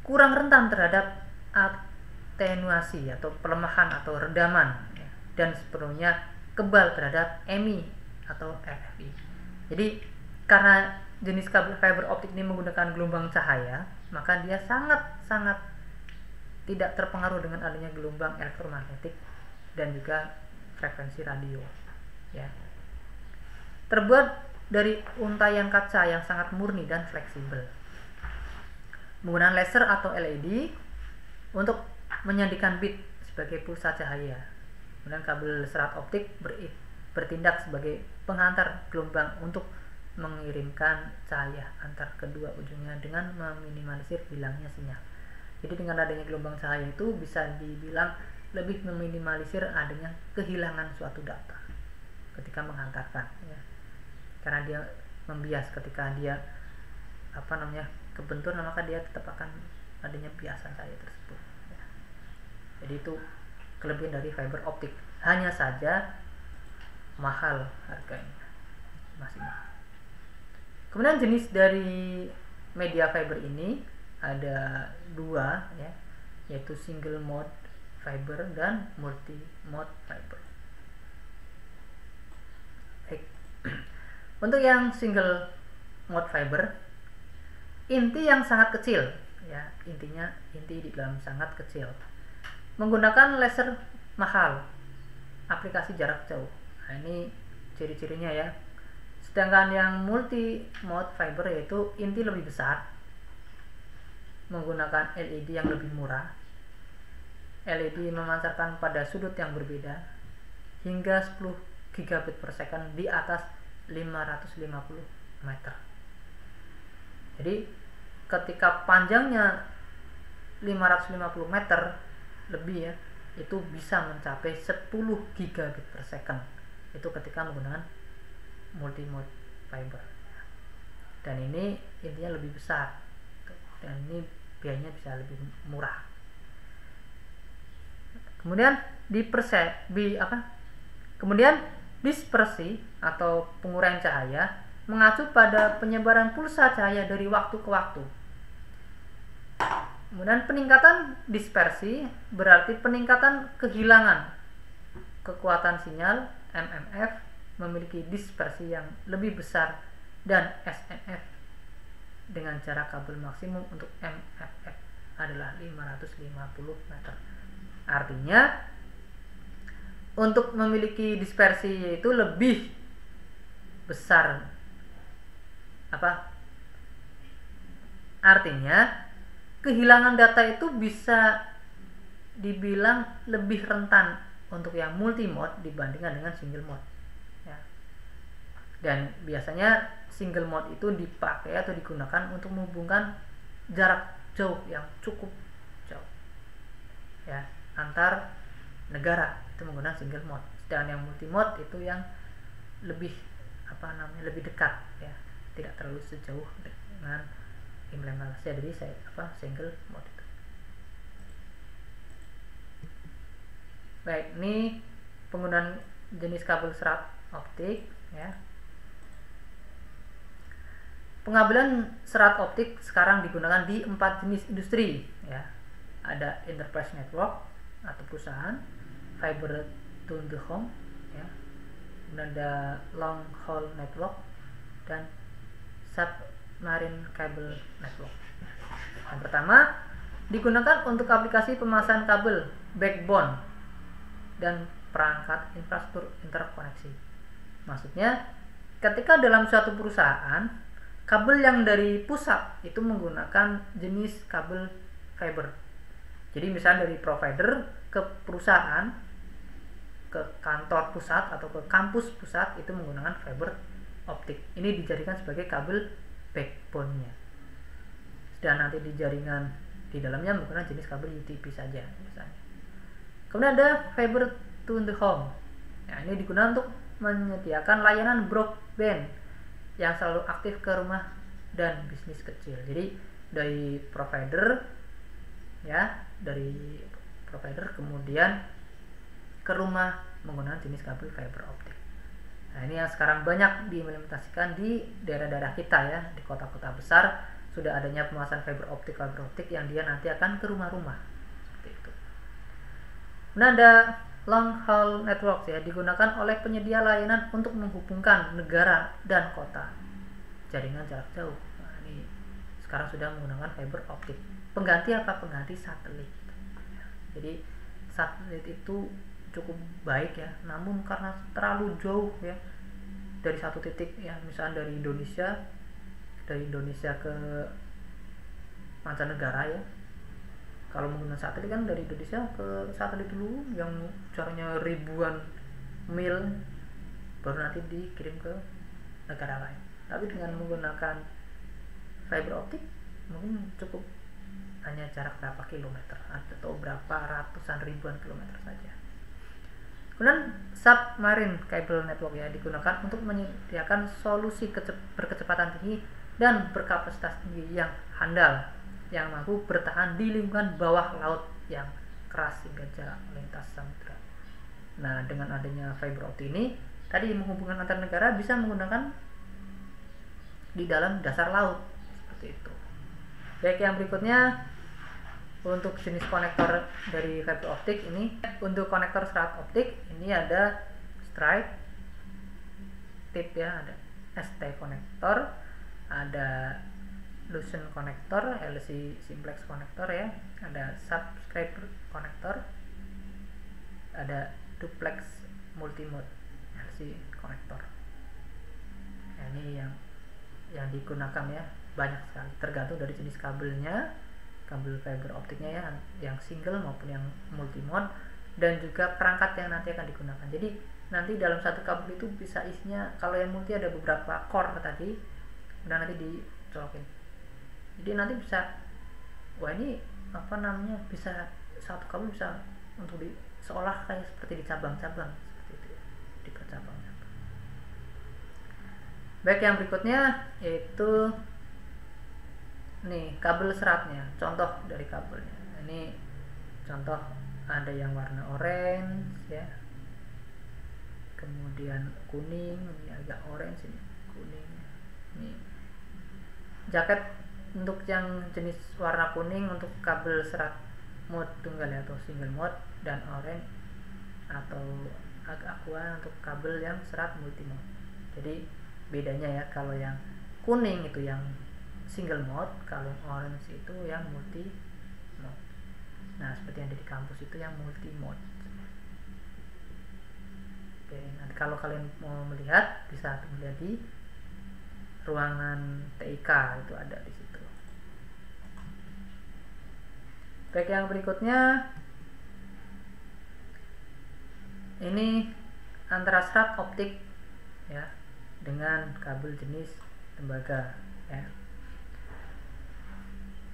Speaker 1: kurang rentan terhadap atenuasi atau pelemahan atau redaman ya, dan sepenuhnya kebal terhadap EMI atau FFI. Jadi karena jenis kabel fiber optik ini menggunakan gelombang cahaya, maka dia sangat tidak terpengaruh dengan adanya gelombang elektromagnetik dan juga frekuensi radio ya. Terbuat dari untayan kaca yang sangat murni dan fleksibel, menggunakan laser atau LED untuk menyandikan bit sebagai pulsa cahaya. Kemudian kabel serat optik bertindak sebagai penghantar gelombang untuk mengirimkan cahaya antar kedua ujungnya dengan meminimalisir hilangnya sinyal. Jadi dengan adanya gelombang cahaya itu bisa dibilang lebih meminimalisir adanya kehilangan suatu data ketika menghantarkan ya. Karena dia membias ketika dia kebentur, maka dia tetap akan adanya biasan cahaya tersebut ya. Jadi itu kelebihan dari fiber optik, hanya saja mahal harganya, masih mahal. Kemudian jenis dari media fiber ini ada dua ya, yaitu single mode fiber dan multi mode fiber. Untuk yang single mode fiber, inti yang sangat kecil ya, inti di dalam sangat kecil, menggunakan laser mahal, aplikasi jarak jauh. Nah, ini ciri-cirinya ya. Sedangkan yang multi mode fiber yaitu inti lebih besar, menggunakan LED yang lebih murah. LED memancarkan pada sudut yang berbeda hingga 10 gigabit per second di atas 550 meter. Jadi ketika panjangnya 550 meter lebih ya, itu bisa mencapai 10 gigabit per second. Itu ketika menggunakan multi mode fiber. Dan ini intinya lebih besar. Dan ini biayanya bisa lebih murah. Kemudian Kemudian dispersi atau penguraian cahaya mengacu pada penyebaran pulsa cahaya dari waktu ke waktu. Kemudian peningkatan dispersi berarti peningkatan kehilangan kekuatan sinyal. MMF memiliki dispersi yang lebih besar dan SMF dengan jarak kabel maksimum untuk MFF adalah 550 meter. Artinya untuk memiliki dispersi yaitu lebih besar artinya kehilangan data itu bisa dibilang lebih rentan untuk yang multi mode dibandingkan dengan single mode ya. Dan biasanya single mode itu dipakai atau digunakan untuk menghubungkan jarak jauh yang cukup jauh ya antar negara, itu menggunakan single mode. Sedangkan yang multi mode itu yang lebih lebih dekat ya, tidak terlalu sejauh dengan implementasi dari single mode itu. Baik, ini penggunaan jenis kabel serat optik ya. Pengabelan serat optik sekarang digunakan di 4 jenis industri ya. Ada enterprise network atau perusahaan, fiber to the home ya, kemudian ada long haul network dan submarine cable network. Yang pertama digunakan untuk aplikasi pemasangan kabel backbone dan perangkat infrastruktur interkoneksi. Maksudnya ketika dalam suatu perusahaan kabel yang dari pusat itu menggunakan jenis kabel fiber. Jadi misalnya dari provider ke perusahaan, ke kantor pusat atau ke kampus pusat itu menggunakan fiber optik. Ini dijadikan sebagai kabel backbone-nya. Dan nanti di jaringan di dalamnya menggunakan jenis kabel UTP saja misalnya. Kemudian ada fiber to the home. Nah, ini digunakan untuk menyediakan layanan broadband yang selalu aktif ke rumah dan bisnis kecil. Jadi dari provider kemudian ke rumah menggunakan jenis kabel fiber optik. Nah, ini yang sekarang banyak diimplementasikan di daerah-daerah kita ya, di kota-kota besar sudah adanya pemasangan fiber optik yang dia nanti akan ke rumah-rumah seperti itu. Nah, ada long haul network ya, digunakan oleh penyedia layanan untuk menghubungkan negara dan kota, jaringan jarak jauh. Nah, ini sekarang sudah menggunakan fiber optik. Pengganti apa? Pengganti satelit. Jadi satelit itu cukup baik ya, namun karena terlalu jauh ya dari satu titik ya, misalnya dari Indonesia ke mancanegara ya. Kalau menggunakan satelit kan dari Indonesia ke satelit dulu yang jaraknya ribuan mil, baru nanti dikirim ke negara lain. Tapi dengan menggunakan fiber optik mungkin cukup hanya jarak berapa kilometer atau berapa ratusan ribuan kilometer saja. Kemudian submarine cable network ya, digunakan untuk menyediakan solusi berkecepatan tinggi dan berkapasitas tinggi yang handal, yang mampu bertahan di lingkungan bawah laut yang keras hingga jarak lintas samudra. Nah, dengan adanya fiber optik ini tadi menghubungkan antar negara bisa menggunakan di dalam dasar laut seperti itu. Baik, yang berikutnya untuk jenis konektor dari fiber optik ini, untuk konektor serat optik ini ada straight tip ya, ada ST konektor, ada Lucent konektor, LC simplex konektor ya, ada subscriber konektor, ada duplex multimode LC konektor. Nah, ini yang digunakan ya, banyak sekali tergantung dari jenis kabelnya, kabel fiber optiknya ya, yang single maupun yang multimode, dan juga perangkat yang nanti akan digunakan. Jadi nanti dalam satu kabel itu bisa isinya, kalau yang multi ada beberapa core tadi, dan nanti dicolokin. Jadi nanti bisa, bisa satu kabel bisa untuk seolah kayak seperti di cabang-cabang seperti itu, di cabang-cabang. Baik, yang berikutnya yaitu nih kabel seratnya, contoh dari kabelnya. Ini contoh, ada yang warna orange ya, kemudian kuning, ini agak orange, ini kuning. Ini jaket untuk yang jenis warna kuning untuk kabel serat mode tunggal ya, atau single mode, dan orange atau agak aqua untuk kabel yang serat multi mode. Jadi bedanya ya, kalau yang kuning itu yang single mode, kalau yang orange itu yang multi mode. Nah, seperti yang ada di kampus itu yang multi mode. Oke, nanti kalau kalian mau melihat bisa melihat di ruangan TIK, itu ada di situ. Baik, yang berikutnya ini antara serat optik ya, dengan kabel jenis tembaga ya.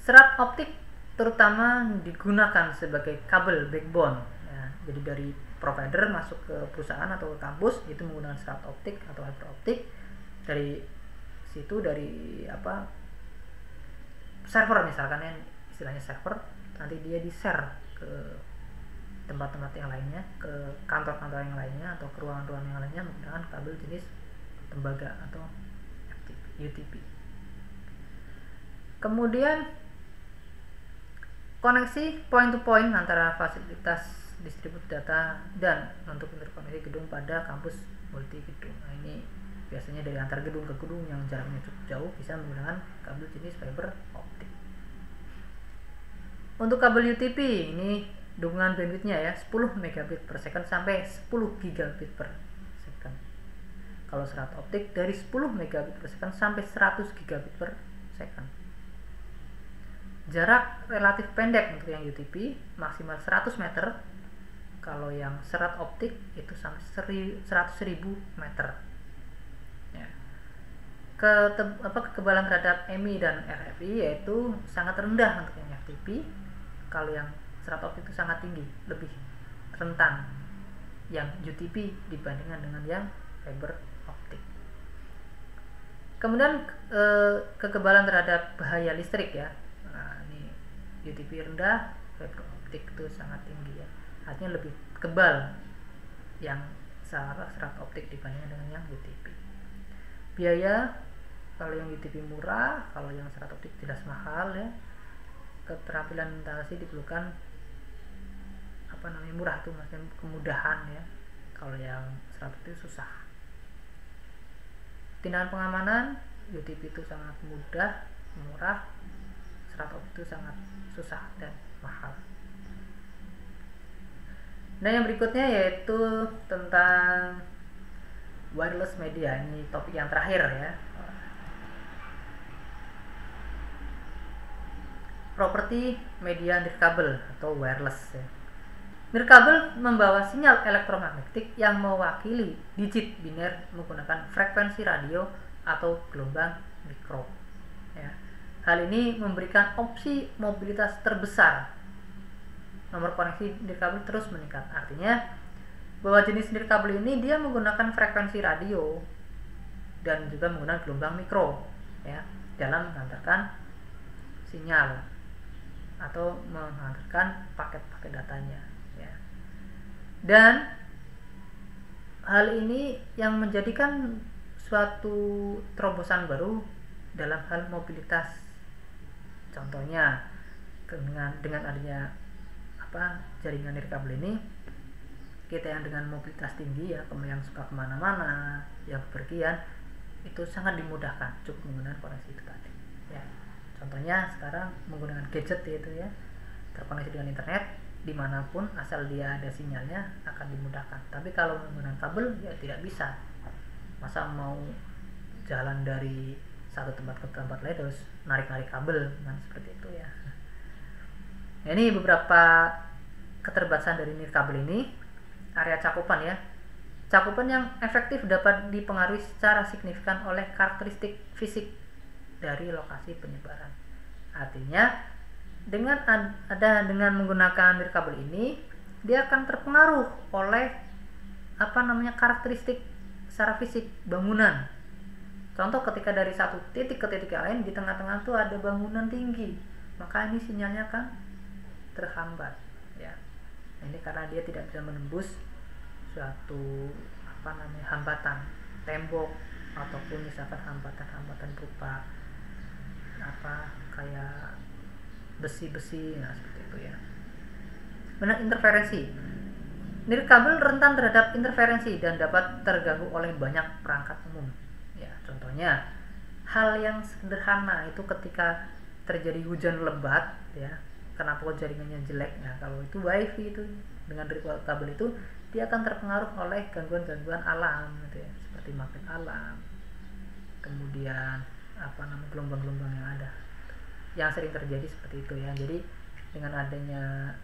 Speaker 1: Serat optik terutama digunakan sebagai kabel backbone ya. Jadi dari provider masuk ke perusahaan atau ke kampus itu menggunakan serat optik atau fiber optik. Dari situ, dari server misalkan ya, istilahnya server, nanti dia di-share ke tempat-tempat yang lainnya, ke kantor-kantor yang lainnya atau ke ruangan-ruangan yang lainnya menggunakan kabel jenis tembaga atau UTP. Kemudian koneksi point to point antara fasilitas distribusi data dan untuk interkoneksi gedung pada kampus multi gedung. Nah, ini biasanya dari antar gedung ke gedung yang jaraknya cukup jauh bisa menggunakan kabel jenis fiber optik. Untuk kabel UTP ini dukungan bandwidthnya ya 10 megabit per second sampai 10 gigabit per second. Kalau serat optik dari 10 megabit per second sampai 100 gigabit per second. Jarak relatif pendek untuk yang UTP maksimal 100 meter. Kalau yang serat optik itu sampai 100.000 meter. Ya. Kekebalan terhadap EMI dan RFI yaitu sangat rendah untuk yang FTP. Kalau yang serat optik itu sangat tinggi, lebih rentan yang UTP dibandingkan dengan yang fiber optik. Kemudian kekebalan terhadap bahaya listrik ya. Nah, ini UTP rendah, fiber optik itu sangat tinggi ya. Artinya lebih kebal yang serat optik dibandingkan dengan yang UTP. Biaya kalau yang UTP murah, kalau yang serat optik jelas mahal ya. Keterampilan instalasi diperlukan murah tuh, maksudnya kemudahan ya. Kalau yang serat optik susah. Tindakan pengamanan UTP itu sangat mudah, murah, serat optik itu sangat susah dan mahal. Nah, yang berikutnya yaitu tentang wireless media. Ini topik yang terakhir ya. Properti media nirkabel atau wireless ya. Nirkabel membawa sinyal elektromagnetik yang mewakili digit biner menggunakan frekuensi radio atau gelombang mikro ya. Hal ini memberikan opsi mobilitas terbesar. Nomor koneksi nirkabel terus meningkat. Artinya bahwa jenis nirkabel ini dia menggunakan frekuensi radio dan juga menggunakan gelombang mikro ya dalam mengantarkan sinyal atau mengantarkan paket-paket datanya ya. Dan hal ini yang menjadikan suatu terobosan baru dalam hal mobilitas. Contohnya dengan adanya jaringan nirkabel ini, kita yang dengan mobilitas tinggi ya, yang suka kemana-mana, yang bepergian, itu sangat dimudahkan cukup menggunakan koneksi itu tadi ya. Contohnya sekarang menggunakan gadget itu ya, terkoneksi dengan internet dimanapun asal dia ada sinyalnya akan dimudahkan. Tapi kalau menggunakan kabel ya tidak bisa. Masa mau jalan dari satu tempat ke tempat lain terus narik-narik kabel kan, seperti itu ya. Nah, ini beberapa keterbatasan dari nirkabel ini. Area cakupan ya. Cakupan yang efektif dapat dipengaruhi secara signifikan oleh karakteristik fisik dari lokasi penyebaran. Artinya dengan menggunakan nirkabel ini dia akan terpengaruh oleh karakteristik secara fisik bangunan. Contoh ketika dari satu titik ke titik yang lain di tengah-tengah tuh ada bangunan tinggi, maka ini sinyalnya akan terhambat ya. Ini karena dia tidak bisa menembus suatu hambatan tembok ataupun misalkan hambatan berupa kayak besi-besi, nah seperti itu ya. Interferensi. Nirkabel rentan terhadap interferensi dan dapat terganggu oleh banyak perangkat umum. Ya, contohnya hal yang sederhana itu ketika terjadi hujan lebat ya, kenapa jaringannya jelek. Nah, kalau itu wifi itu dengan kabel itu dia akan terpengaruh oleh gangguan-gangguan alam gitu ya, seperti magnet alam, kemudian gelombang-gelombang yang ada, yang sering terjadi seperti itu ya. Jadi dengan adanya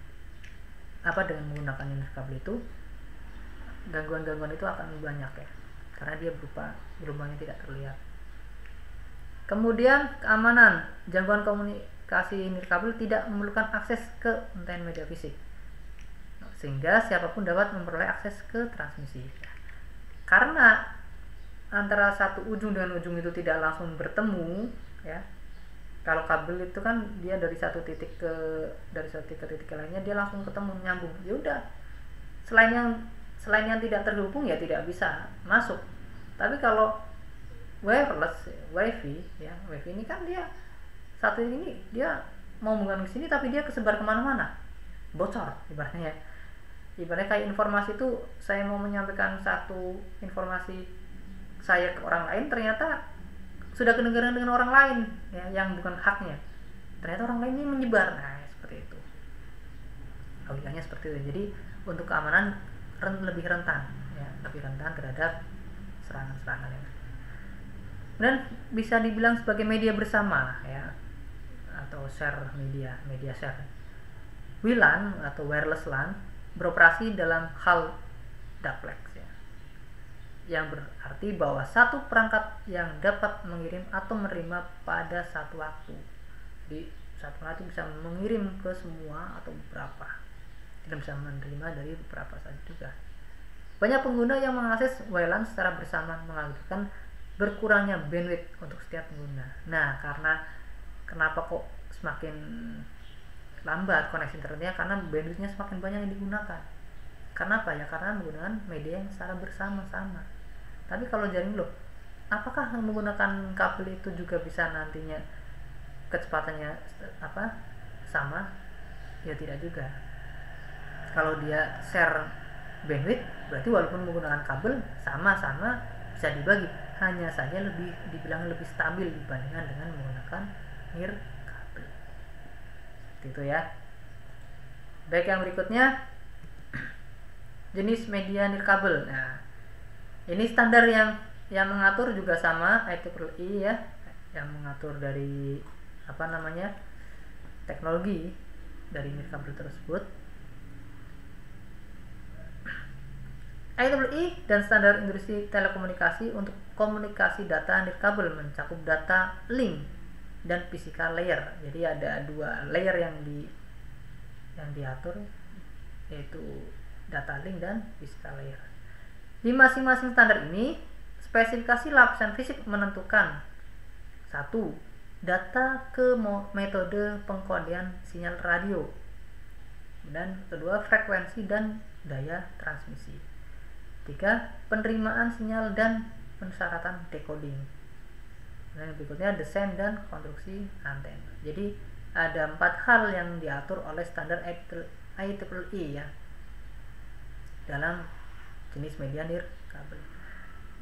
Speaker 1: dengan menggunakan nirkabel itu gangguan-gangguan itu akan banyak ya, karena dia berupa gelombangnya tidak terlihat. Kemudian keamanan, jangkauan komunikasi nirkabel tidak memerlukan akses ke konten media fisik, sehingga siapapun dapat memperoleh akses ke transmisi. Karena antara satu ujung dengan ujung itu tidak langsung bertemu, ya. Kalau kabel itu kan dia dari satu titik ke titik lainnya dia langsung ketemu, nyambung. Ya udah. Selain yang tidak terhubung ya tidak bisa masuk. Tapi kalau wireless, wifi ini kan dia satu ini dia mau mengganggu sini tapi dia kesebar kemana-mana, bocor ibaratnya. Ibaratnya kayak informasi itu, saya mau menyampaikan satu informasi saya ke orang lain, ternyata sudah kedengaran dengan orang lain ya, yang bukan haknya. Ternyata orang lain ini menyebar. Nah, seperti itu. Logikanya seperti itu. Jadi untuk keamanan lebih rentan terhadap serangan-serangan yang ada. Dan bisa dibilang sebagai media bersama ya, atau share media share. WLAN atau wireless LAN beroperasi dalam hal duplex ya, yang berarti bahwa satu perangkat yang dapat mengirim atau menerima pada satu waktu. Jadi satu perangkat bisa mengirim ke semua atau beberapa, tidak bisa menerima dari beberapa saja juga. Banyak pengguna yang mengakses WLAN secara bersama mengakibatkan berkurangnya bandwidth untuk setiap pengguna. Nah, kenapa kok semakin lambat koneksi internetnya? Karena bandwidthnya semakin banyak yang digunakan. Karena apa ya? Karena menggunakan media yang secara bersama-sama. Tapi kalau jaring loh, apakah menggunakan kabel itu juga bisa nantinya kecepatannya sama? Ya tidak juga. Kalau dia share bandwidth, berarti walaupun menggunakan kabel sama-sama bisa dibagi, hanya saja dibilang lebih stabil dibandingkan dengan menggunakan nirkabel. Seperti itu ya. Baik, yang berikutnya jenis media nirkabel. Nah, ini standar yang mengatur juga sama IEEE ya, yang mengatur dari teknologi dari nirkabel tersebut. IEEE dan standar industri telekomunikasi untuk komunikasi data nirkabel mencakup data link dan physical layer. Jadi ada dua layer yang diatur, yaitu data link dan physical layer. Di masing-masing standar ini, spesifikasi lapisan fisik menentukan: 1. Data ke metode pengkodean sinyal radio, dan kedua, frekuensi dan daya transmisi. 3. Penerimaan sinyal dan pensyaratan decoding. Dan berikutnya desain dan konstruksi antena. Jadi ada 4 hal yang diatur oleh standar IEEE ya dalam jenis media nirkabel.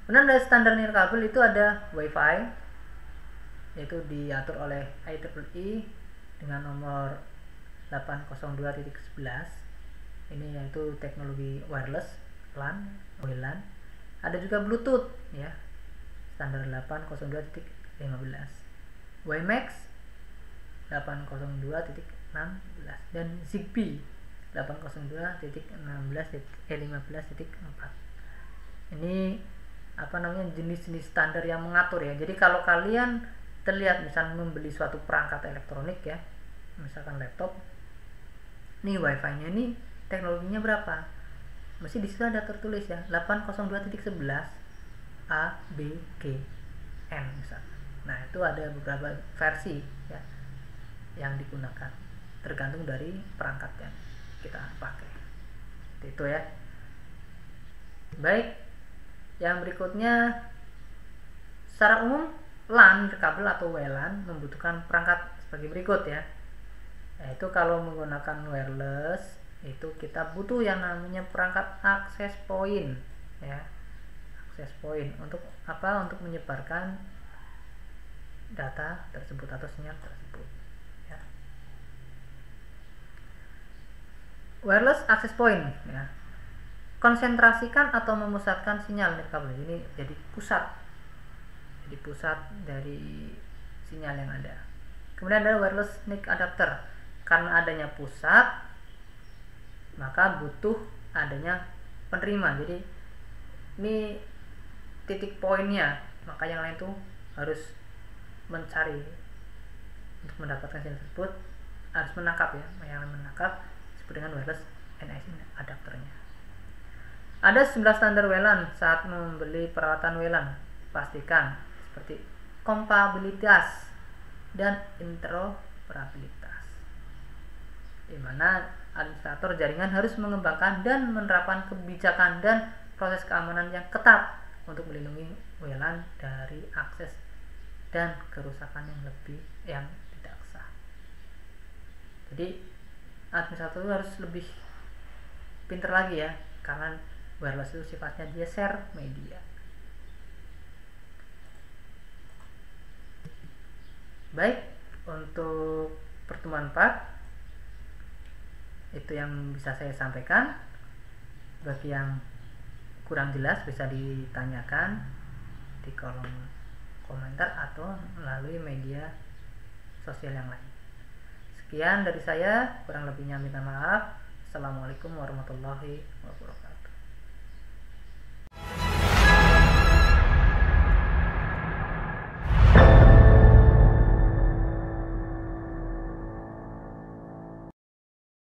Speaker 1: Kemudian dari standar nirkabel itu ada Wi-Fi, yaitu diatur oleh IEEE dengan nomor 802.11. Ini yaitu teknologi wireless LAN, WLAN. Ada juga Bluetooth ya, standar 802.15. WiMAX 802.16 dan Zigbee 802.15.4. Ini jenis-jenis standar yang mengatur ya. Jadi kalau kalian terlihat misalnya membeli suatu perangkat elektronik ya, misalkan laptop, nih Wi-Fi-nya nih teknologinya berapa? Mesti di situ ada tertulis ya, 802.11 A, B, G, N misalnya. Nah, itu ada beberapa versi ya yang digunakan, tergantung dari perangkat yang kita pakai. Itu ya. Baik, yang berikutnya, secara umum LAN, kabel atau WLAN membutuhkan perangkat sebagai berikut ya. Yaitu kalau menggunakan wireless itu kita butuh yang namanya perangkat access point ya. Access point untuk apa? Untuk menyebarkan data tersebut atau sinyal tersebut ya. Wireless access point ya, konsentrasikan atau memusatkan sinyal nirkabel. Ini jadi pusat dari sinyal yang ada. Kemudian ada wireless NIC adapter. Karena adanya pusat, maka butuh adanya penerima. Jadi ini titik poinnya, maka yang lain tuh harus mencari untuk mendapatkan sinyal tersebut, harus menangkap ya, yang menangkap disebut dengan wireless NIC adapternya. Ada 11 standar WLAN. Saat membeli peralatan WLAN, pastikan seperti kompatibilitas dan interoperabilitas, di mana administrator jaringan harus mengembangkan dan menerapkan kebijakan dan proses keamanan yang ketat untuk melindungi WLAN dari akses dan kerusakan yang tidak sah. Jadi administrator harus lebih pintar lagi ya, karena wireless itu sifatnya dia share media. Baik, untuk pertemuan 4 itu yang bisa saya sampaikan. Bagi yang kurang jelas bisa ditanyakan di kolom komentar atau melalui media sosial yang lain. Sekian dari saya, kurang lebihnya minta maaf. Assalamualaikum warahmatullahi wabarakatuh.